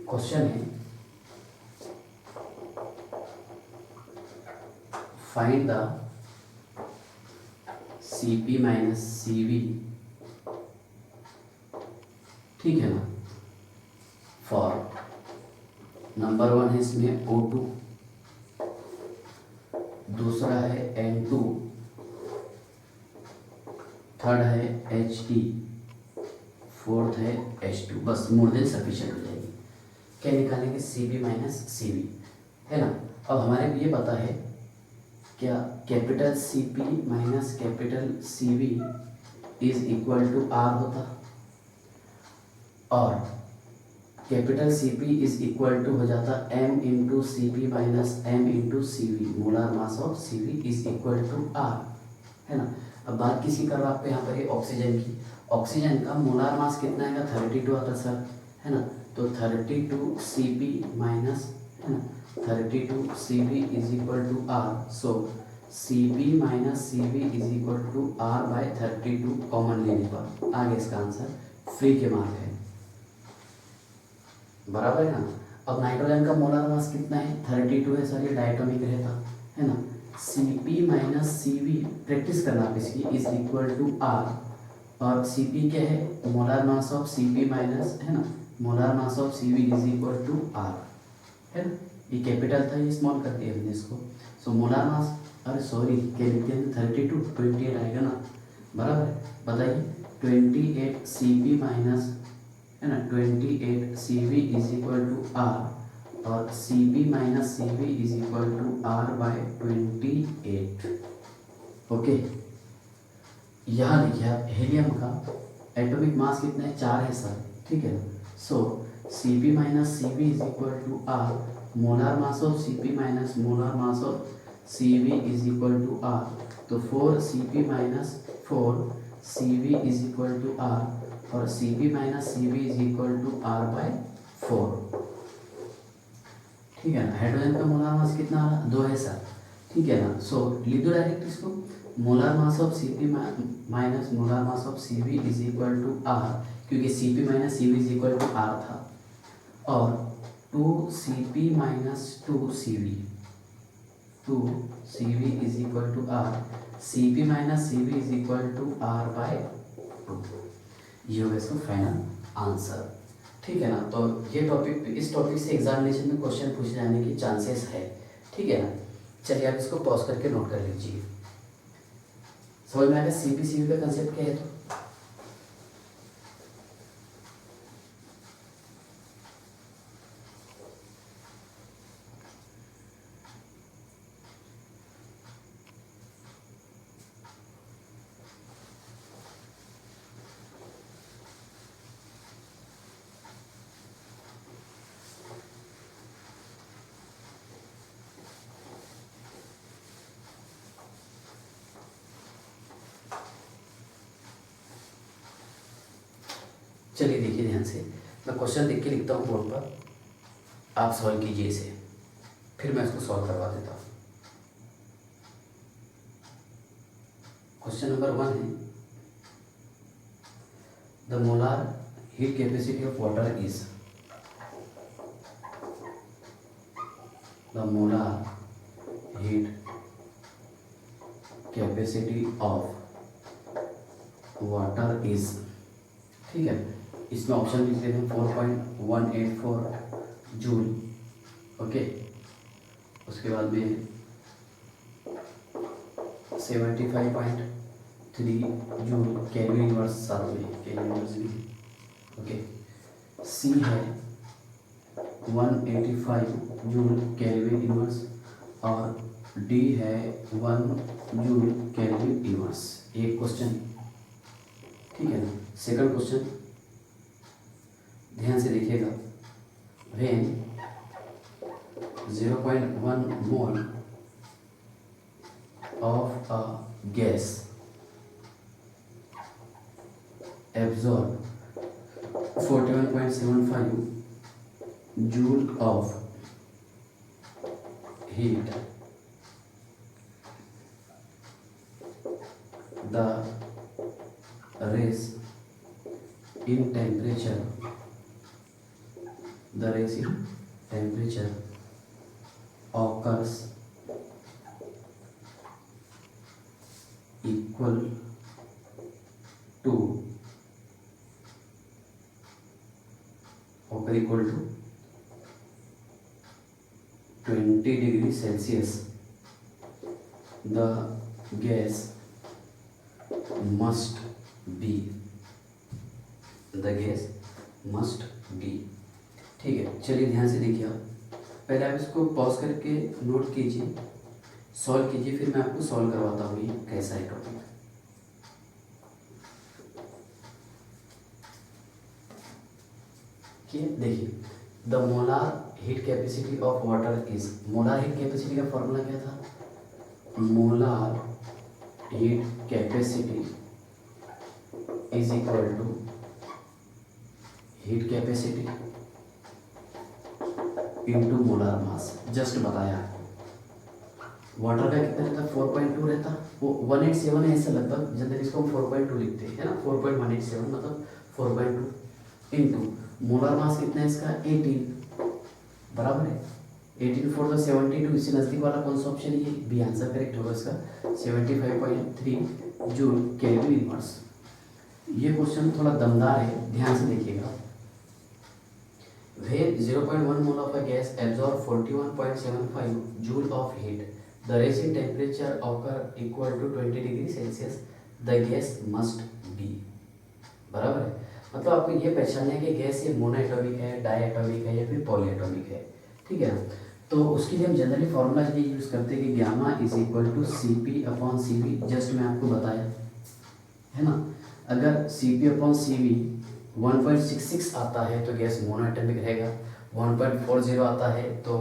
क्वेश्चन है, find the CP minus CV, ठीक है ना, फॉर नंबर 1 है इसमें O2, दूसरा है N2, थर्ड है HE, फोर्थ है H2, बस मोर देन सफिशिएंट हो जाएगी। क्या निकालेंगे, CP माइनस CV, है ना। अब हमारे को ये पता है क्या, capital CP minus capital CV is equal to R होता, और capital CP is equal to हो जाता M into CP minus M into CV, molar mass of CV is equal to R, है ना। अब बात किसकी कर रहा हूँ आपको यहाँ पर, ऑक्सीजन की। ऑक्सीजन का मोलार मास कितना आएगा, 32 आता सर, है ना। तो 32 CP माइनस, है ना, 32 CP is equal to R, so CP minus CV is equal to R by 32 common लेने पर आगे इसका आंसर फ्री के मार्क है, बराबर है ना। अब नाइट्रोजन का मोलार मास कितना है, 32 है सर, ये डायटोमिक रहता, है ना। CP माइनस CV प्रैक्टिस करना आप इसकी, इज इक्वल टू R, और CP क्या है, molar mass of CP minus, है ना, molar mass of CV is equal to R, है ना। ये कैपिटल था, ये स्मॉल कर दिया हमने इसको, सो मोलार मास, अरे सॉरी क्या लिखते हैं, 32 28 आएगा ना, बराबर है। बताइए 28 CP माइनस, है ना, 28 CV is equal to R, और CP minus CV is equal to R by 28, okay. यहाँ देखिए आप, हेलियम का एटॉमिक मास कितना है, 4 है सर, ठीक है। So CP minus CV is equal to R, molar mass of CP minus molar mass of CV is equal to R, तो 4 CP minus 4 CV is equal to R, और CP minus CV is equal to R by 4, ठीक है ना। हाइड्रोजन का मोलार मास कितना आ रहा, 2 है सर, ठीक है ना। सो लिख दो डायरेक्ट इसको, molar mass of CP minus molar mass of CV is equal to R, क्योंकि CP minus CV is equal to R था, और 2CP minus 2CV is equal to R, CP minus CV is equal to R by 2, ये होगा इसका फाइनल आंसर, ठीक है ना। तो ये टॉपिक, इस टॉपिक से एग्जामिनेशन में क्वेश्चन पूछे जाने की चांसेस है, ठीक है ना। चलिए आप इसको पॉज करके नोट कर लीजिए। समझ में आएगा CP CV का कंसेप्ट क्या है, तो चलिए देखिए ध्यान से, मैं क्वेश्चन लिख के लिखता हूँ बोर्ड पर, आप सॉल्व कीजिए इसे, फिर मैं इसको सॉल्व करवा देता हूँ। क्वेश्चन नंबर 1 है, the molar heat capacity of water is, the molar heat capacity of water is, ठीक है। इसमें ऑप्शन लिख देते हैं 4.184 जूल, ओके। उसके बाद में 75.3 जूल केल्विन इनवर्स, साथ में केल्विन इनवर्स भी, ओके। सी है 185 जूल केल्विन इनवर्स और डी है 1 जूल केल्विन इनवर्स। एक क्वेश्चन, ठीक है ना। सेकंड क्वेश्चन ध्यान से देखिएगा, when 0.1 mole of a gas absorb 41.75 joule of heat, the raise in temperature, the raise in temperature occurs equal to 20 degree Celsius, the gas must be, the gas must be, ठीक है। चलिए ध्यान से देखिए, आप पहले आप इसको पॉज करके नोट कीजिए, सॉल्व कीजिए, फिर मैं आपको सॉल्व करवाता हूँ ये कैसा है टॉपिक। देखिए, the molar heat capacity of water is, molar heat capacity का फॉर्मूला क्या था, molar heat capacity is equal to heat capacity into molar mass. Just बताया, वाटर का कितना रहता, 4.2 रहता, वो 187 है ऐसा लगभग, जनरली इसको हम 4.2 लिखते हैं, है ना। 4.187 मतलब 4.2 इनटू मोलार मास कितना है इसका, 18, बराबर है 18 4 तो 72, इससे नज़दीक वाला कौन सा ऑप्शन है, ये बी आंसर करेक्ट होगा इसका, 75.3 जूल केल्विन इनवर्स। ये क्वेश्चन थोड़ा दमदार है, ध्यान से देखिएगा। When 0.1 mole of a gas absorb 41.75 joule of heat, the rise in temperature occur equal to 20 degree Celsius, the gas must be, बराबर है। मतलब आपको ये पहचानना है कि गैस ये मोनोएटॉमिक है, डायएटॉमिक है या फिर पॉलीएटॉमिक है, ठीक है ना। तो उसके लिए हम जनरली फार्मूला ये यूज़ करते हैं कि gamma is equal to CP/CV, just मैं आपको बताया है ना। अगर CP/CV 1.66 आता है तो गैस मोनोएटॉमिक रहेगा, 1.40 आता है तो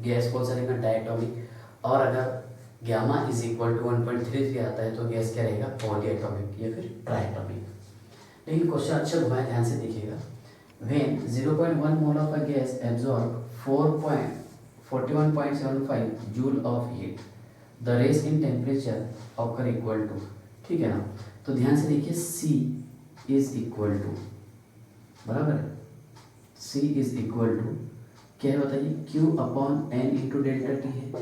गैस कौन सा रहेगा, डायएटॉमिक, और अगर गामा इज इक्वल टू 1.33 आता है तो गैस क्या रहेगा, पॉलीएटॉमिक या फिर ट्राइएटॉमिक। लेकिन क्वेश्चन अच्छा घुमाया, ध्यान से देखिएगा। When 0.1 mole of a gas absorb 41.75 joule of heat, the rise in temperature occur equal to, ठीक है ना। तो ध्यान से देखिए, C इज इक्वल टू, बराबर है, C इज इक्वल टू क्या है बताइए, Q upon N into delta T है।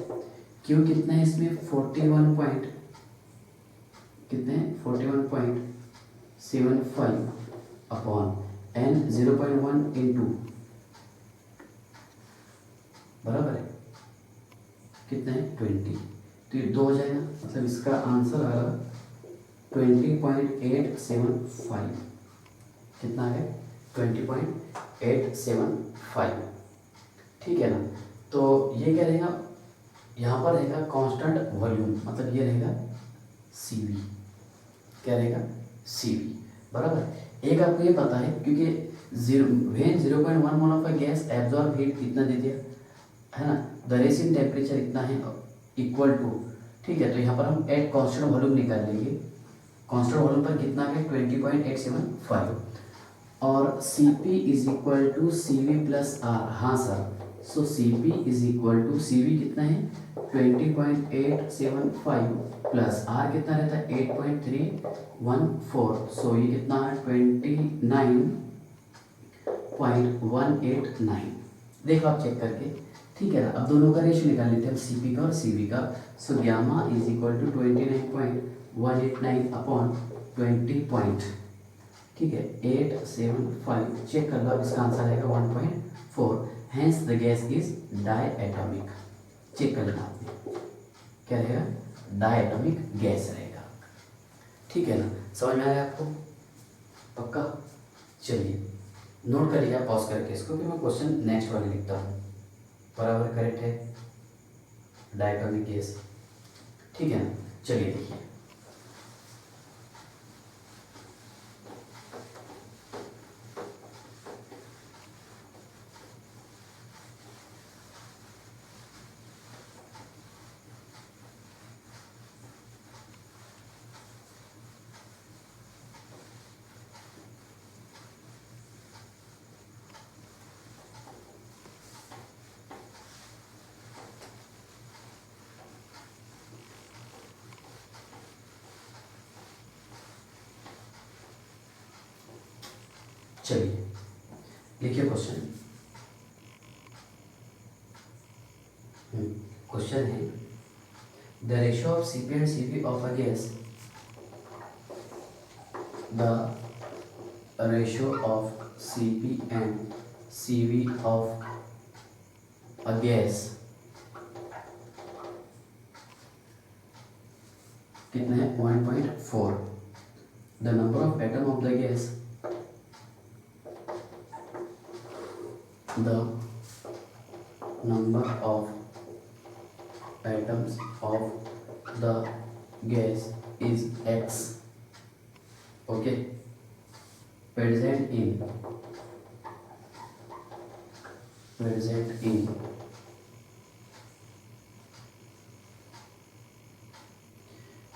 Q कितना है इसमें, 41.75 अपॉन N 0.1 इंटू, बराबर है कितना है, 20, तो ये 2 हो जाएगा, मतलब इसका आंसर आ रहा 20.875, कितना है, 20.875, ठीक है ना। तो ये क्या रहेगा, यहाँ पर रहेगा कांस्टेंट वॉल्यूम, मतलब ये रहेगा CV, क्या रहेगा, CV, बराबर। एक आपको ये पता है क्योंकि when 0.1 mole of a gas absorb heat कितना दे दिया है ना, द रेस इन टेम्परेचर इतना है इक्वल टू, ठीक है। तो यहाँ पर हम एट कांस्टेंट वॉल्यूम निकाल लेंगे, कांस्टेंट वॉल्यूम पर कितना है, 20.875, और C P is equal to C V plus R. हाँ sir, so C P is equal to C V कितना है 20.875 प्लस आर कितना रहता है 8.314। सो ये कितना है 29.189। देखो आप चेक करके, ठीक है ना। अब दोनों का रेशियो निकाल लेते हैं हम, सी पी का और सी वी का। So gamma is equal to 29.189 upon 20 point, ठीक है 875। चेक कर लो, अब इसका आंसर आएगा 1.4। Hence the gas is diatomic. Check कर लेना आपने, क्या रहेगा, डाई एटॉमिक गैस रहेगा। ठीक है ना, समझ में आया आपको, पक्का। चलिए नोट कर लिया पॉज करके इसको, फिर मैं क्वेश्चन नेक्स्ट वाले लिखता हूँ। बराबर करेक्ट है, डाई एटॉमिक गैस, ठीक है ना। चलिए देखिए, चलिए लिखिए क्वेश्चन। क्वेश्चन है the ratio of C P and C V of a gas, the ratio of C P and C V of a gas कितना है 1.4। The number of atom of the gas, the number of atoms of the gas is X, okay, present in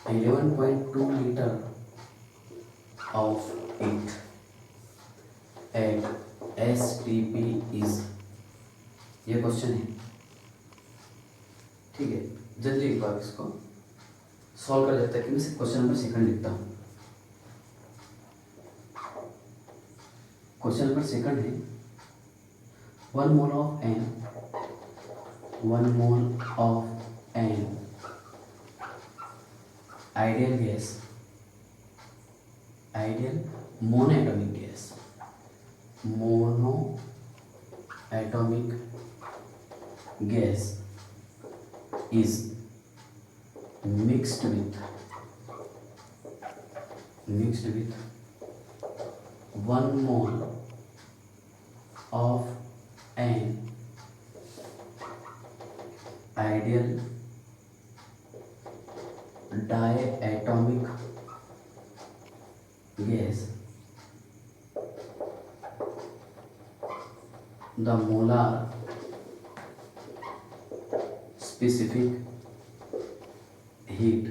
11.2 liter of it at STP is। ये क्वेश्चन है, ठीक है। जल्दी एक बार इसको सॉल्व कर लेते हैं कि मैं सिर्फ क्वेश्चन नंबर सेकंड लिखता हूँ। क्वेश्चन नंबर सेकंड है 1 mole of an, 1 mole of an ideal gas, ideal monoatomic gas, monoatomic gas is mixed with 1 mole of an ideal diatomic gas. The molar specific heat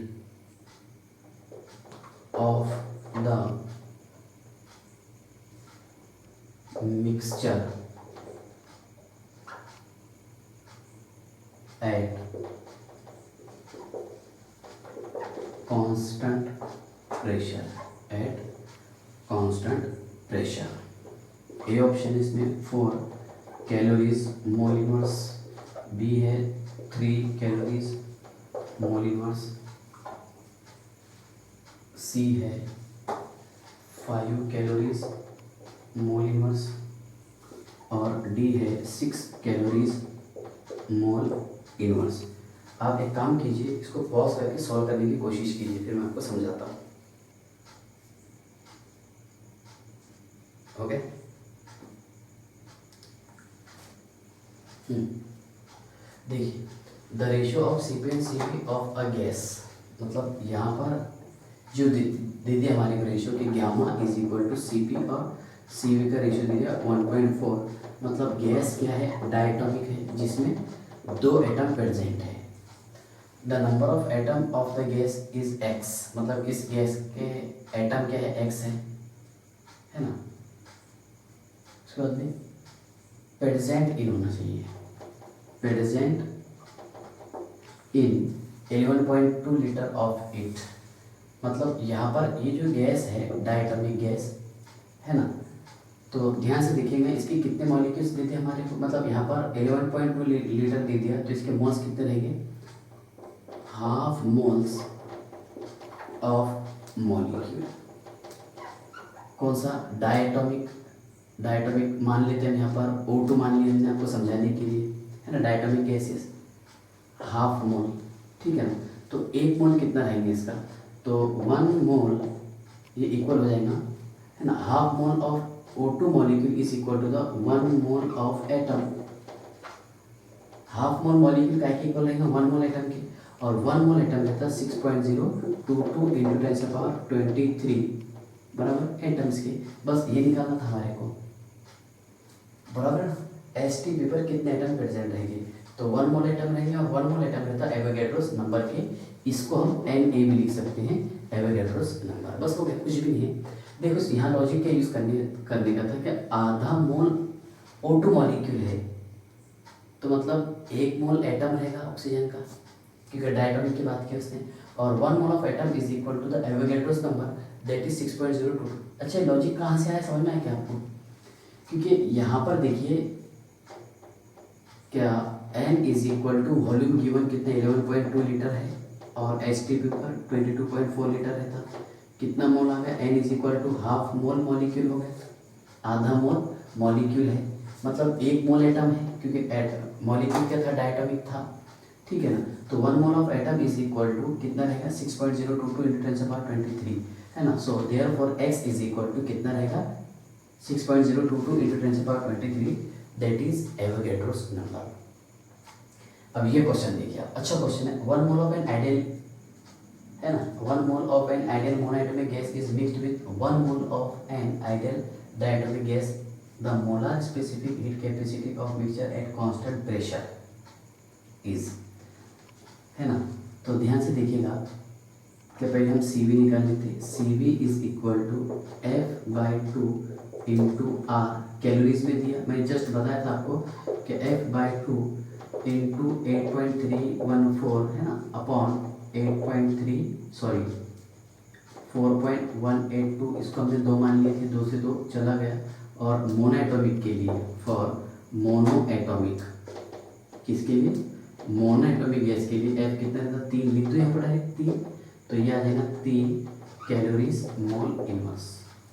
of the mixture at constant pressure, A option इसमें 4 कैलोरीज मोल इनवर्स, बी है 3 कैलोरीज मोल इनवर्स, सी है 5 कैलोरीज मोल इनवर्स और डी है 6 कैलोरीज मोल इनवर्स। आप एक काम कीजिए, इसको पॉज करके सॉल्व करने की कोशिश कीजिए, फिर मैं आपको समझाता हूँ। ओके, देखिए the ratio of C P and C V of a gas, मतलब यहाँ पर जो दे दिया हमारे को रेशियो कि gamma is equal to C P और सी वी का रेशियो दे दिया 1.4, मतलब गैस क्या है, डायटोमिक है, जिसमें 2 एटम प्रेजेंट है। The number of atom of the gas is x, मतलब इस गैस के एटम क्या है, एक्स है ना। उसके बाद में प्रेजेंट इन होना चाहिए, present in 11.2 litre of it. मतलब यहाँ पर ये जो गैस है डायटोमिक गैस है ना, तो ध्यान से देखिएगा इसके कितने मॉलिक्यूल्स देते हैं हमारे को। मतलब यहाँ पर 11.2 लीटर दे दिया तो इसके मोल्स कितने रहेंगे, हाफ मोल्स ऑफ मॉलिक्यूल। कौन सा, डायटोमिक, डायटोमिक मान लेते हैं यहाँ पर O2 मान लिया हमने आपको समझाने के लिए, है ना, डायटोमिक गैसेस हाफ मोल, ठीक है ना। तो एक मोल कितना रहेंगे इसका, तो 1 मोल ये इक्वल हो जाएगा, है ना, half mole of O2 molecule is equal to the 1 mole of atom. Half mole molecule का इक्वल रहेगा 1 मोल एटम के, और 1 मोल एटम रहता है 6.022 इंटू 10⁻23 बराबर एटम्स के। बस ये निकालना था हमारे को, बराबर। एसटी पेपर कितने एटम प्रेजेंट रहेंगे, तो 1 मोल एटम रहेंगे, और 1 मोल एटम रहता है एवोगैड्रोस नंबर के। इसको हम Na भी लिख सकते हैं, एवोगैड्रोस नंबर। बस हो गया, कुछ भी नहीं है। देखो यहाँ लॉजिक क्या यूज़ करने का था कि आधा मोल O2 मॉलिक्यूल है, तो मतलब 1 मोल एटम रहेगा ऑक्सीजन का, क्योंकि डायटोमिक की बात की उसने, और 1 mole of atom is equal to the Avogadro's number that is 6.022। अच्छा लॉजिक कहाँ से आया समझ में आया क्या आपको, क्योंकि यहाँ पर देखिए क्या N is equal to volume given कितने 11.2 लीटर है, और एच टी पेपर 22.4 लीटर रहता, कितना मोल आ गया, N is equal to half mole molecule हो गया, आधा मोल मॉलिक्यूल है, मतलब 1 मोल एटम है, क्योंकि मॉलिक्यूल क्या था, डायटोमिक था, ठीक है ना। तो 1 mole of atom is equal to कितना रहेगा 6.022 इंटू 10⁻23, है ना। So therefore x is equal to कितना रहेगा 6.022 into 10⁻23, that is Avogadro's number. अब ये क्वेश्चन देखिए, अच्छा क्वेश्चन है। 1 मोल ऑफ एन आइडियल, है ना, 1 mole of an ideal monoatomic gas is mixed with 1 mole of an ideal diatomic gas, the molar specific heat capacity of mixture eight constant pressure is, है ना। तो ध्यान से देखिएगा कि पहले हम CV निकाल लेते हैं। CV is equal to F/2 into R, calories में दिया, मैंने जस्ट बताया था आपको कि F/2 इंटू 8.314, है ना, अपॉन 4.182, इसको हमने 2 मान लिए थे, 2 से 2 चला गया। और मोनोएटॉमिक के लिए, फॉर मोनोएटॉमिक, किसके लिए, मोनोएटॉमिक गैस के लिए F कितना रहता, 3 लिख दो यहाँ पर डायरेक्ट 3, तो ये आ जाएगा 3 कैलोरीज मोल इनवर्स,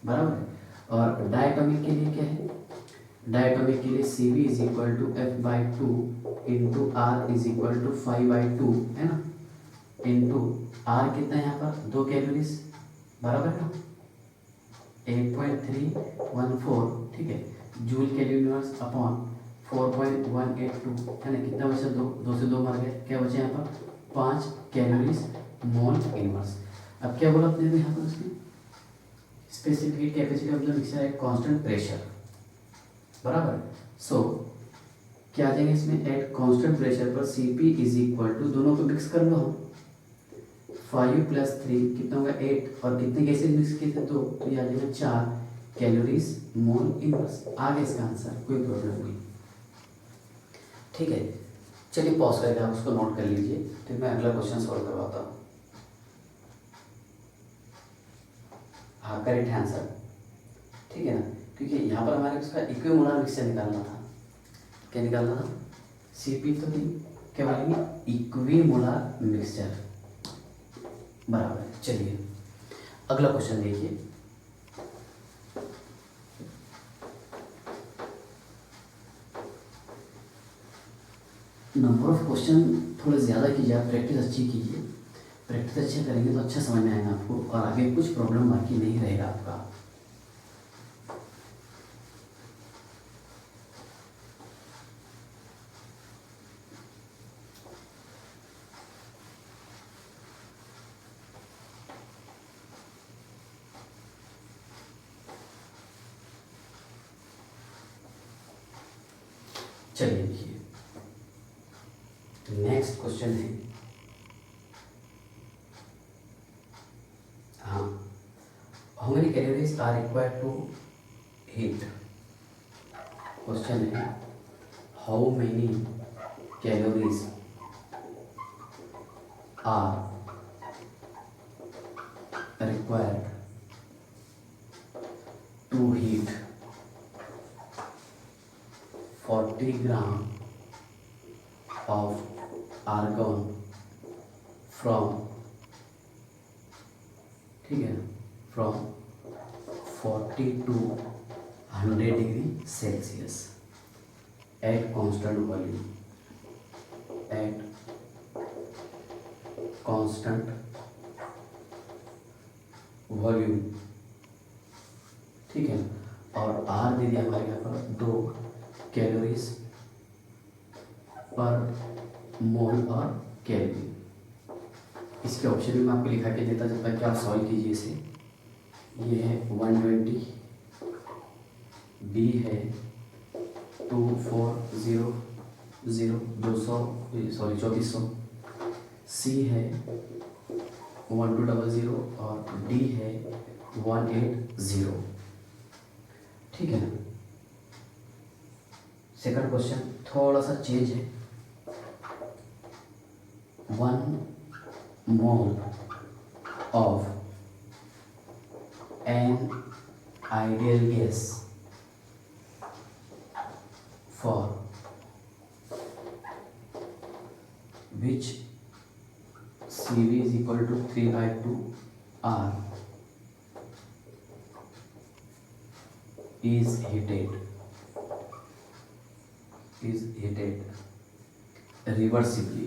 बराबर है। और डायटोमिक के लिए क्या है, डायटोमिक के लिए CV is equal to F/2 into R is equal to 5/2, है ना, इंटू आर कितना है यहाँ पर 2 कैलोरीज, बराबर है ना, 8.314, ठीक है, जूल कैलोरी इनवर्स अपॉन 4.182, है ना, कितना बचा, 2 से 2 मर गए, क्या बचा यहाँ पर 5 कैलोरीज मोल इनवर्स। अब क्या बोला अपने यहाँ पर उसने, specific heat capacity of the mixture eight constant pressure, बराबर। सो क्या आ जाएंगे इसमें, एट कांस्टेंट प्रेशर पर CP इज इक्वल टू, दोनों को मिक्स कर लो हम, 5 + 3 कितना होगा 8, और कितने गैसेज मिक्स किए थे 2, तो ये आ जाएगा 4 कैलोरीज मोल इनवर्स। आ गया इसका आंसर, कोई प्रॉब्लम नहीं, ठीक है। चलिए पॉज करके आप उसको नोट कर लीजिए, फिर मैं अगला क्वेश्चन सॉल्व करवाता हूँ। हाँ करेक्ट है आंसर, ठीक है ना, क्योंकि यहाँ पर हमारे उसका इक्विमोलर मिक्सचर निकालना था। क्या निकालना था, CP तो नहीं, क्या बोलेंगे इक्विमोलर मिक्सचर, बराबर है। चलिए अगला क्वेश्चन देखिए, नंबर ऑफ क्वेश्चन थोड़े ज़्यादा कीजिए आप, प्रैक्टिस अच्छी कीजिए, प्रैक्टिस अच्छा करेंगे तो अच्छा समझ में आएगा आपको, और आगे कुछ प्रॉब्लम बाकी नहीं रहेगा आपका। चलिए देखिए नेक्स्ट क्वेश्चन है, हाँ, how many calories are required to heat question है how many calories are required to heat 40 gram of argon from, ठीक है, from 40 to 100 degree Celsius at constant volume, at constant volume, ठीक है। और आर दे दिया हमारे यहाँ पर 2 कैलोरीज पर मोल और केल्विन। इसके ऑप्शन में मैं आपको लिखा के देता जब तक कि आप सॉल्व कीजिए इसे। ये है 120, बी है 2400 2400, सी है 1200 और डी है 180, ठीक है ना। सेकंड क्वेश्चन थोड़ा सा चेंज है। 1 mole of an ideal gas for which CV is equal to 3/2 R is heated reversibly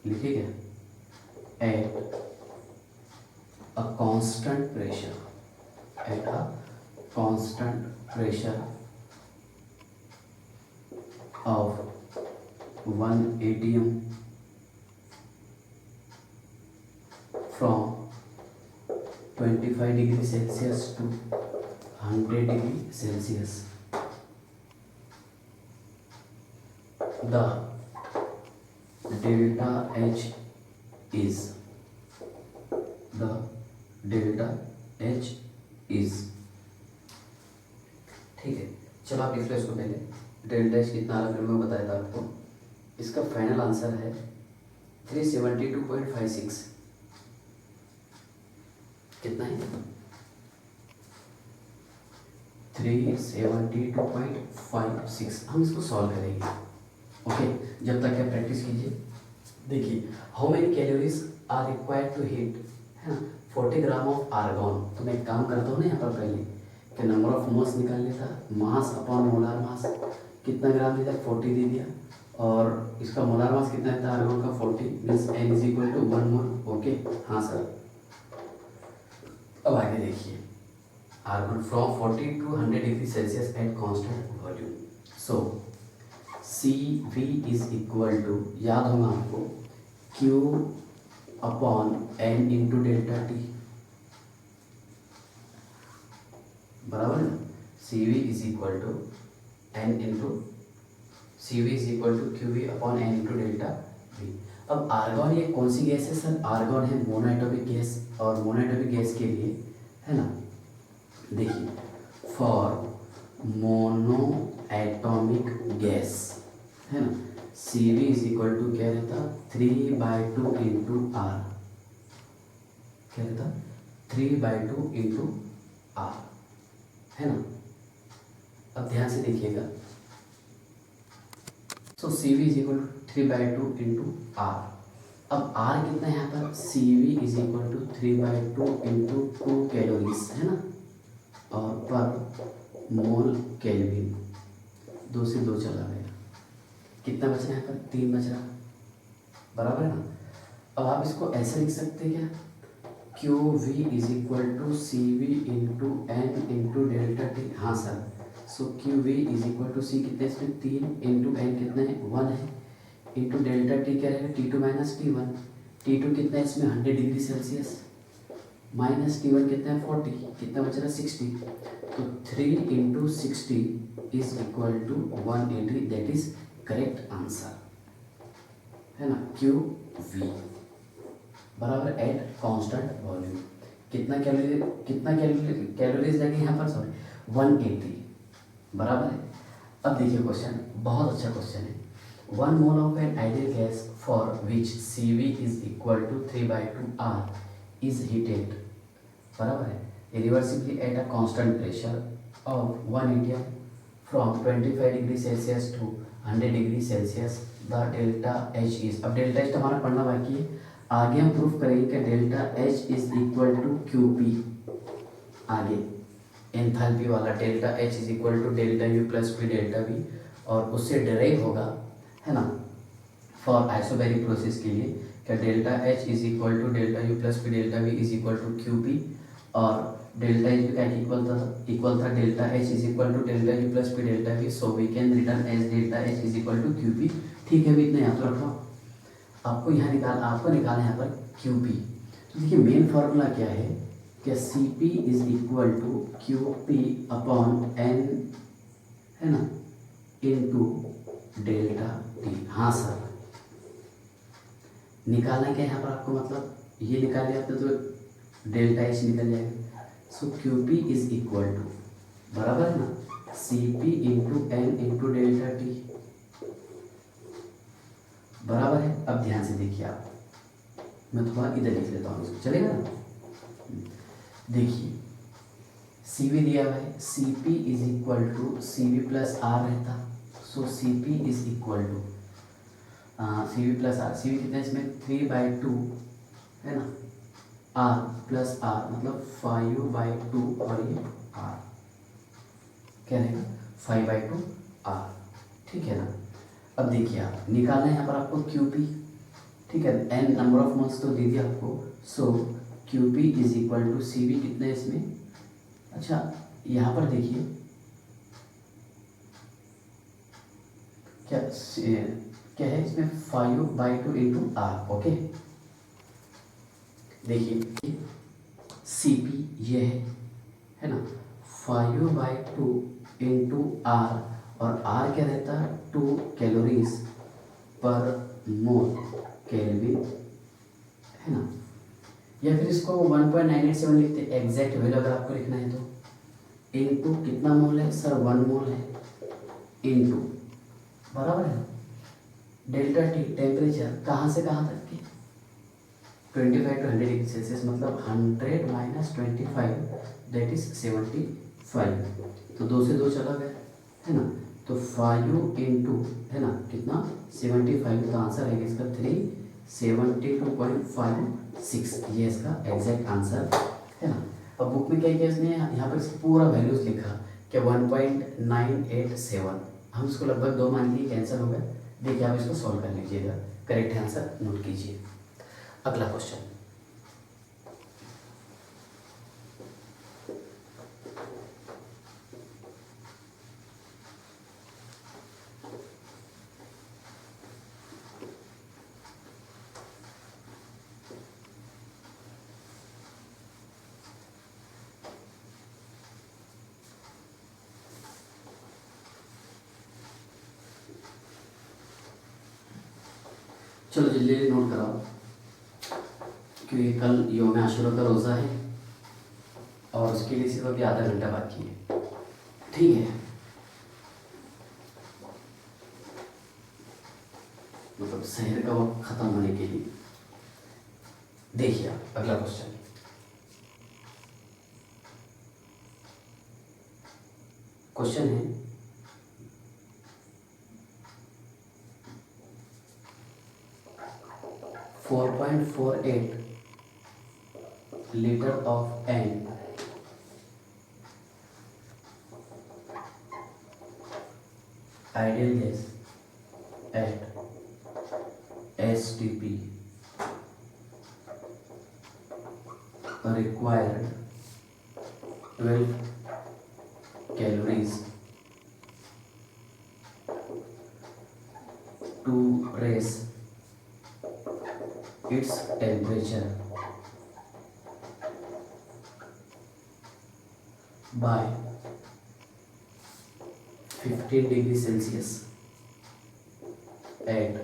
लिखिएगा at a constant pressure of 1 atm from 25 degree Celsius to 100 degree Celsius. The delta H is, ठीक है। चलो आप लिख लो इसको पहले। डेल्टा एच कितना आ रहा है फिर मैं बताया था आपको। इसका फाइनल आंसर है 372.56। कितना है? 372.56। हम इसको सॉल्व करेंगे, ओके। जब तक आप प्रैक्टिस कीजिए। देखिए how many calories are required to heat, है ना, 40 ग्राम ऑफ आर्गॉन। तो मैं एक काम करता हूँ ना यहाँ पर पहले कि नंबर ऑफ मोल्स निकाल लेता, मास अपॉन मोलार मास। कितना ग्राम दिया? 40 दे दिया। और इसका मोलार मास कितना था आर्गॉन का? 40 means n is equal to 1 mole, okay. हाँ सर। अब आगे देखिए, argon from 40 to 100 degree Celsius at constant volume. So CV is equal to, याद होगा आपको, Q upon N into delta T, बराबर है। CV is equal to N into CV is equal to QV upon N into delta V. अब आर्गॉन ये कौन सी गैस है सर? आर्गॉन है मोनोएटॉमिक गैस। और मोनोएटॉमिक गैस के लिए, है ना, देखिए फॉर मोनो एटॉमिक गैस, है ना, CV इज इक्वल टू क्या रहता? 3/2 इंटू आर। क्या रहता? 3/2 इंटू आर, है ना। अब ध्यान से देखिएगा। So CV is equal to 3/2 into R. अब आर कितना है यहाँ पर? CV is equal to 3/2 into 2 calories, है ना, और पर मोल केल्विन। 2 से 2 चला गया। कितना बच रहा है यहाँ पर? 3 बच रहा, बराबर है ना। अब आप इसको ऐसे लिख सकते हैं क्या? QV is equal to CV into N into delta T. हाँ sir. So QV is equal to C कितना है इसमें? 3 इंटू N कितना है? 1 है, इंटू डेल्टा टी क्या रहेगा? T2 minus T1। T2 कितना है इसमें? 100 डिग्री सेल्सियस, माइनस T1 कितना है? 40। कितना बच रहा? 60। तो 3 into 60 is equal to 180। That is correct answer, है ना। QV बराबर एट कांस्टेंट वॉल्यूम। कैलोरीज लगे यहाँ पर, सॉरी 180, बराबर है। अब देखिए क्वेश्चन, बहुत अच्छा क्वेश्चन है। 1 mole of an ideal gas for which CV is equal to 3/2 R is heated, बराबर है, reversibly at a constant pressure of 1 atm from 25 degree Celsius to 100 degree Celsius, the delta H is. अब डेल्टा H हमारा पढ़ना बाकी है, आगे हम प्रूफ करेंगे कि delta H is equal to QP, आगे एंथैल्पी वाला delta H is equal to delta U plus P delta V, और उससे डिराइव होगा, है ना, फॉर आइसोबैरिक प्रोसेस के लिए क्या delta H is equal to delta U plus P delta V is equal to QP, और डेल्टा H भी क्या इक्वल था delta H is equal to delta U plus P delta V, so we can return as delta H is equal to QP। ठीक है, अभी इतना याद रखो, आपको निकालना है यहाँ पर QP। तो देखिए मेन फार्मूला क्या है कि CP is equal to QP upon N, है ना, इनटू डेल्टा T। हाँ सर, निकालना क्या है यहाँ पर आपको, मतलब ये निकाल लिया तो डेल्टा H निकल जाएगा। सो QP इज इक्वल टू, बराबर है ना, CP into N into delta T, बराबर है। अब ध्यान से देखिए आप, मैं थोड़ा इधर लिख लेता हूँ इसको, चलेगा ना। देखिए CV दिया हुआ है, CP is equal to CV plus R रहता, so CP is equal to CV plus R, CV कितना है इसमें 3/2, है ना, R प्लस R मतलब 5/2, और ये R क्या रहेगा 5/2 R, ठीक है ना। अब देखिए आप निकालना है यहाँ पर आपको QP, ठीक है, N नंबर ऑफ मोल्स तो दे दिया आपको, so QP is equal to CV कितना है इसमें, अच्छा यहाँ पर देखिए क्या है इसमें 5/2 इंटू R, ओके। देखिए CP ये है ना, 5/2 इंटू R, और R क्या रहता है 2 कैलोरीज पर मोल केल्विन, है ना, या फिर इसको 1.987 लिखते हैं एग्जैक्ट वैल्यू अगर आपको लिखना है तो, इनटू कितना मोल है सर 1 मोल है, इनटू, बराबर है, डेल्टा T टेम्परेचर कहाँ से कहाँ तक की 25 टू 100 डिग्री सेल्सियस, मतलब 100 माइनस 25 दैट इज 75, तो 2 से 2 चला गया, है ना, तो 5 इंटू, है ना, कितना 75, तो आंसर है इसका 372.56, ये इसका एग्जैक्ट आंसर है ना। अब बुक में क्या किया इसने, यहाँ पर इसका पूरा वैल्यूज लिखा कि 1.987, हम इसको लगभग 2 मान लिए कैंसिल हो गया। देखिए आप इसको सॉल्व कर लीजिएगा, करेक्ट आंसर नोट कीजिए। अगला क्वेश्चन, चलो जल्दी नोट कराओ क्योंकि कल यौम आशुरा का रोज़ा है और उसके लिए सिर्फ अभी आधा घंटा बाकी है, ठीक है, मतलब शहर का वक्त ख़त्म होने के लिए। देखिए आप अगला क्वेश्चन, क्वेश्चन है 4.48 litre of N ideal gas at STP required 12 calories to raise its temperature by 15 degrees Celsius at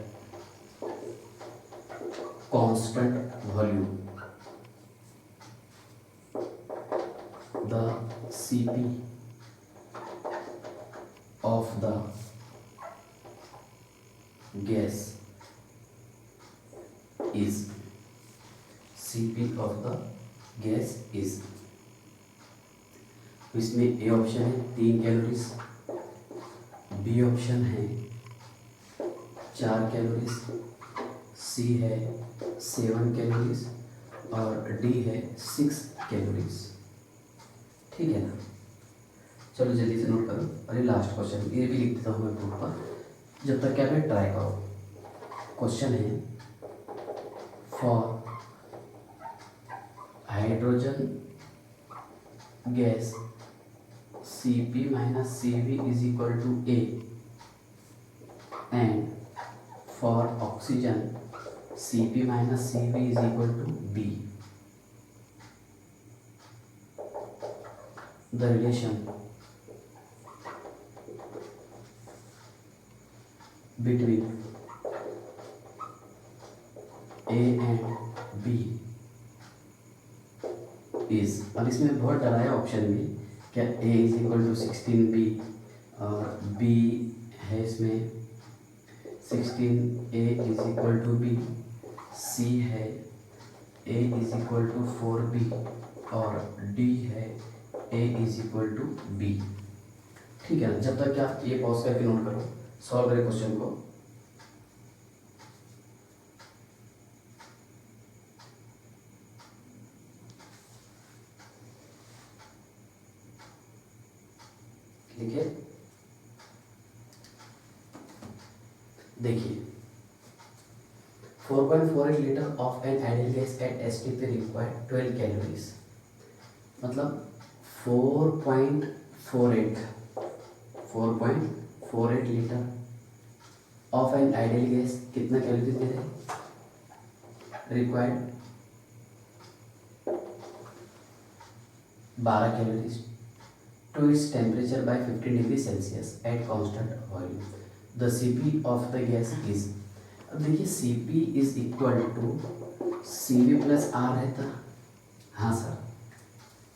constant volume. the Cp of the gas is Cp of the gas is, इसमें ए ऑप्शन है 3 कैलोरीज, बी ऑप्शन है 4 कैलोरीज, सी है 7 कैलोरीज और डी है 6 कैलोरीज। ठीक है ना, चलो जल्दी से नोट करो। अरे लास्ट क्वेश्चन ये भी लिख देता हूँ मैं बोर्ड पर, जब तक क्या मैं ट्राई करो। क्वेश्चन है for hydrogen gas Cp minus Cv is equal to A and for oxygen Cp minus Cv is equal to B. The relation between A and B is, अब इसमें बहुत डराया ऑप्शन में, क्या A is equal to 16B और B है इसमें 16A is equal to B, C है A is equal to 4B और D है A is equal to B। ठीक है ना, जब तक क्या ये पॉज करके नोट करो, सॉल्व करें क्वेश्चन को। ठीक है, देखिए 4.48 litre of an ideal gas at STP required 12 calories, मतलब 4.48 litre of an ideal gas कितना कैलोरीज दे रहे हैं, required 12 calories to its temperature by 15 degree Celsius at constant volume, the Cp of the gas is. अब देखिए Cp is equal to Cv plus R रहता, हाँ सर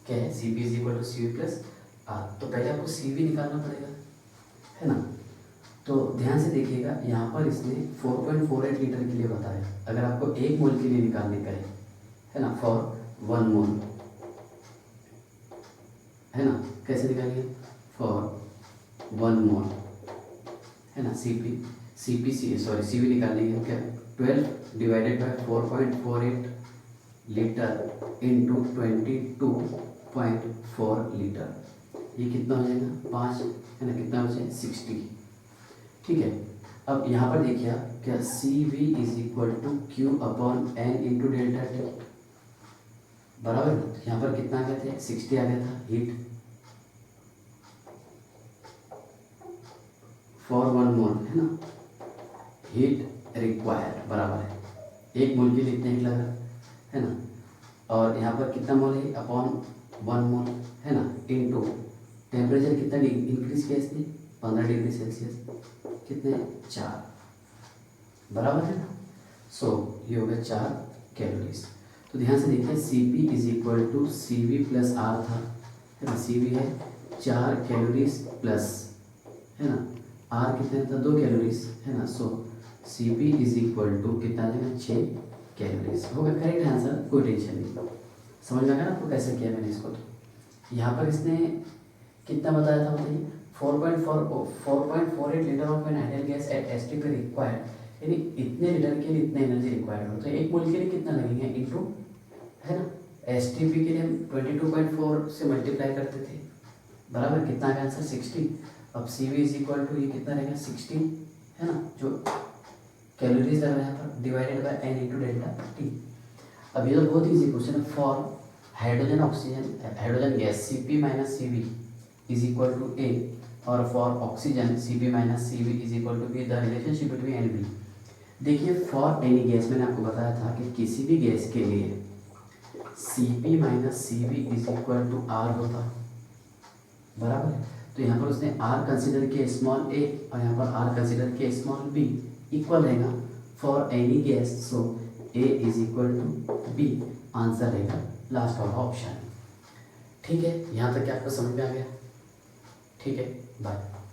क्या है, Cp is equal to Cv plus R, तो पहले आपको Cv निकालना पड़ेगा, है ना। तो ध्यान से देखिएगा, यहाँ पर इसने 4.48 लीटर के लिए बताया, अगर आपको 1 मोल के लिए निकालने का है ना, फॉर 1 मोल, है ना, कैसे निकालेंगे, फॉर 1 मोल, है ना, Cv निकालने के क्या 12 divided by 4.48 litre into 22.4 litre, ये कितना हो जाएगा 5, है ना, कितना हो जाएगा 60। ठीक है, अब यहाँ पर देखिए आप क्या Cv is equal to Q upon N into delta T, बराबर। यहाँ पर कितना आ गया था 60 आ गया था, हीट फॉर 1 मोल, है ना, हीट रिक्वायर्ड बराबर है 1 मोल के लिए इतना हीट लगा, है ना, और यहाँ पर कितना मोल है अपॉन 1 मोल, है ना, इनटू टेम्परेचर कितना इंक्रीज किया इसने 15 डिग्री सेल्सियस, कितने 4, बराबर है ना। सो ये हो गया 4 कैलोरीज। तो ध्यान से देखिए Cp is equal to Cv plus R था, है ना, Cv है 4 कैलोरीज प्लस, है ना, आर कितने था 2 कैलोरीज, है ना। सो Cp इज इक्वल टू कितना देगा 6 कैलोरीज, होगा करेक्ट आंसर, कोई टेंशन नहीं। समझ में आ गया ना आपको कैसे किया मैंने इसको। तो यहाँ पर इसने कितना बताया था बताइए, 4.48 litre of an ideal gas at STP required, यानी इतने लीटर के लिए इतने एनर्जी रिक्वायर्ड हो, तो 1 मोल के लिए कितना लगेंगे इंटू, है ना, एसटीपी के लिए हम 22.4 से मल्टीप्लाई करते थे, बराबर, कितना आया आंसर 60। अब Cv इज इक्वल टू ये कितना रहेगा 60, है ना, जो कैलोरीज लग रहा है यहाँ पर divided by N into delta T। अब ये तो बहुत ईजी क्वेश्चन है, for hydrogen gas Cp minus Cv is equal to A और for oxygen Cp minus Cv is equal to B, the relationship between N B। देखिए फॉर एनी गैस मैंने आपको बताया था कि किसी भी गैस के लिए Cp minus Cv is equal to R होता, बराबर है। तो यहाँ पर उसने R कंसिडर किया स्मॉल a और यहाँ पर R कंसिडर किया स्मॉल b, इक्वल रहेगा for any gas, so A is equal to B, answer रहेगा लास्ट वाला ऑप्शन। ठीक है, यहाँ तक क्या आपको समझ में आ गया? ठीक है, बाय।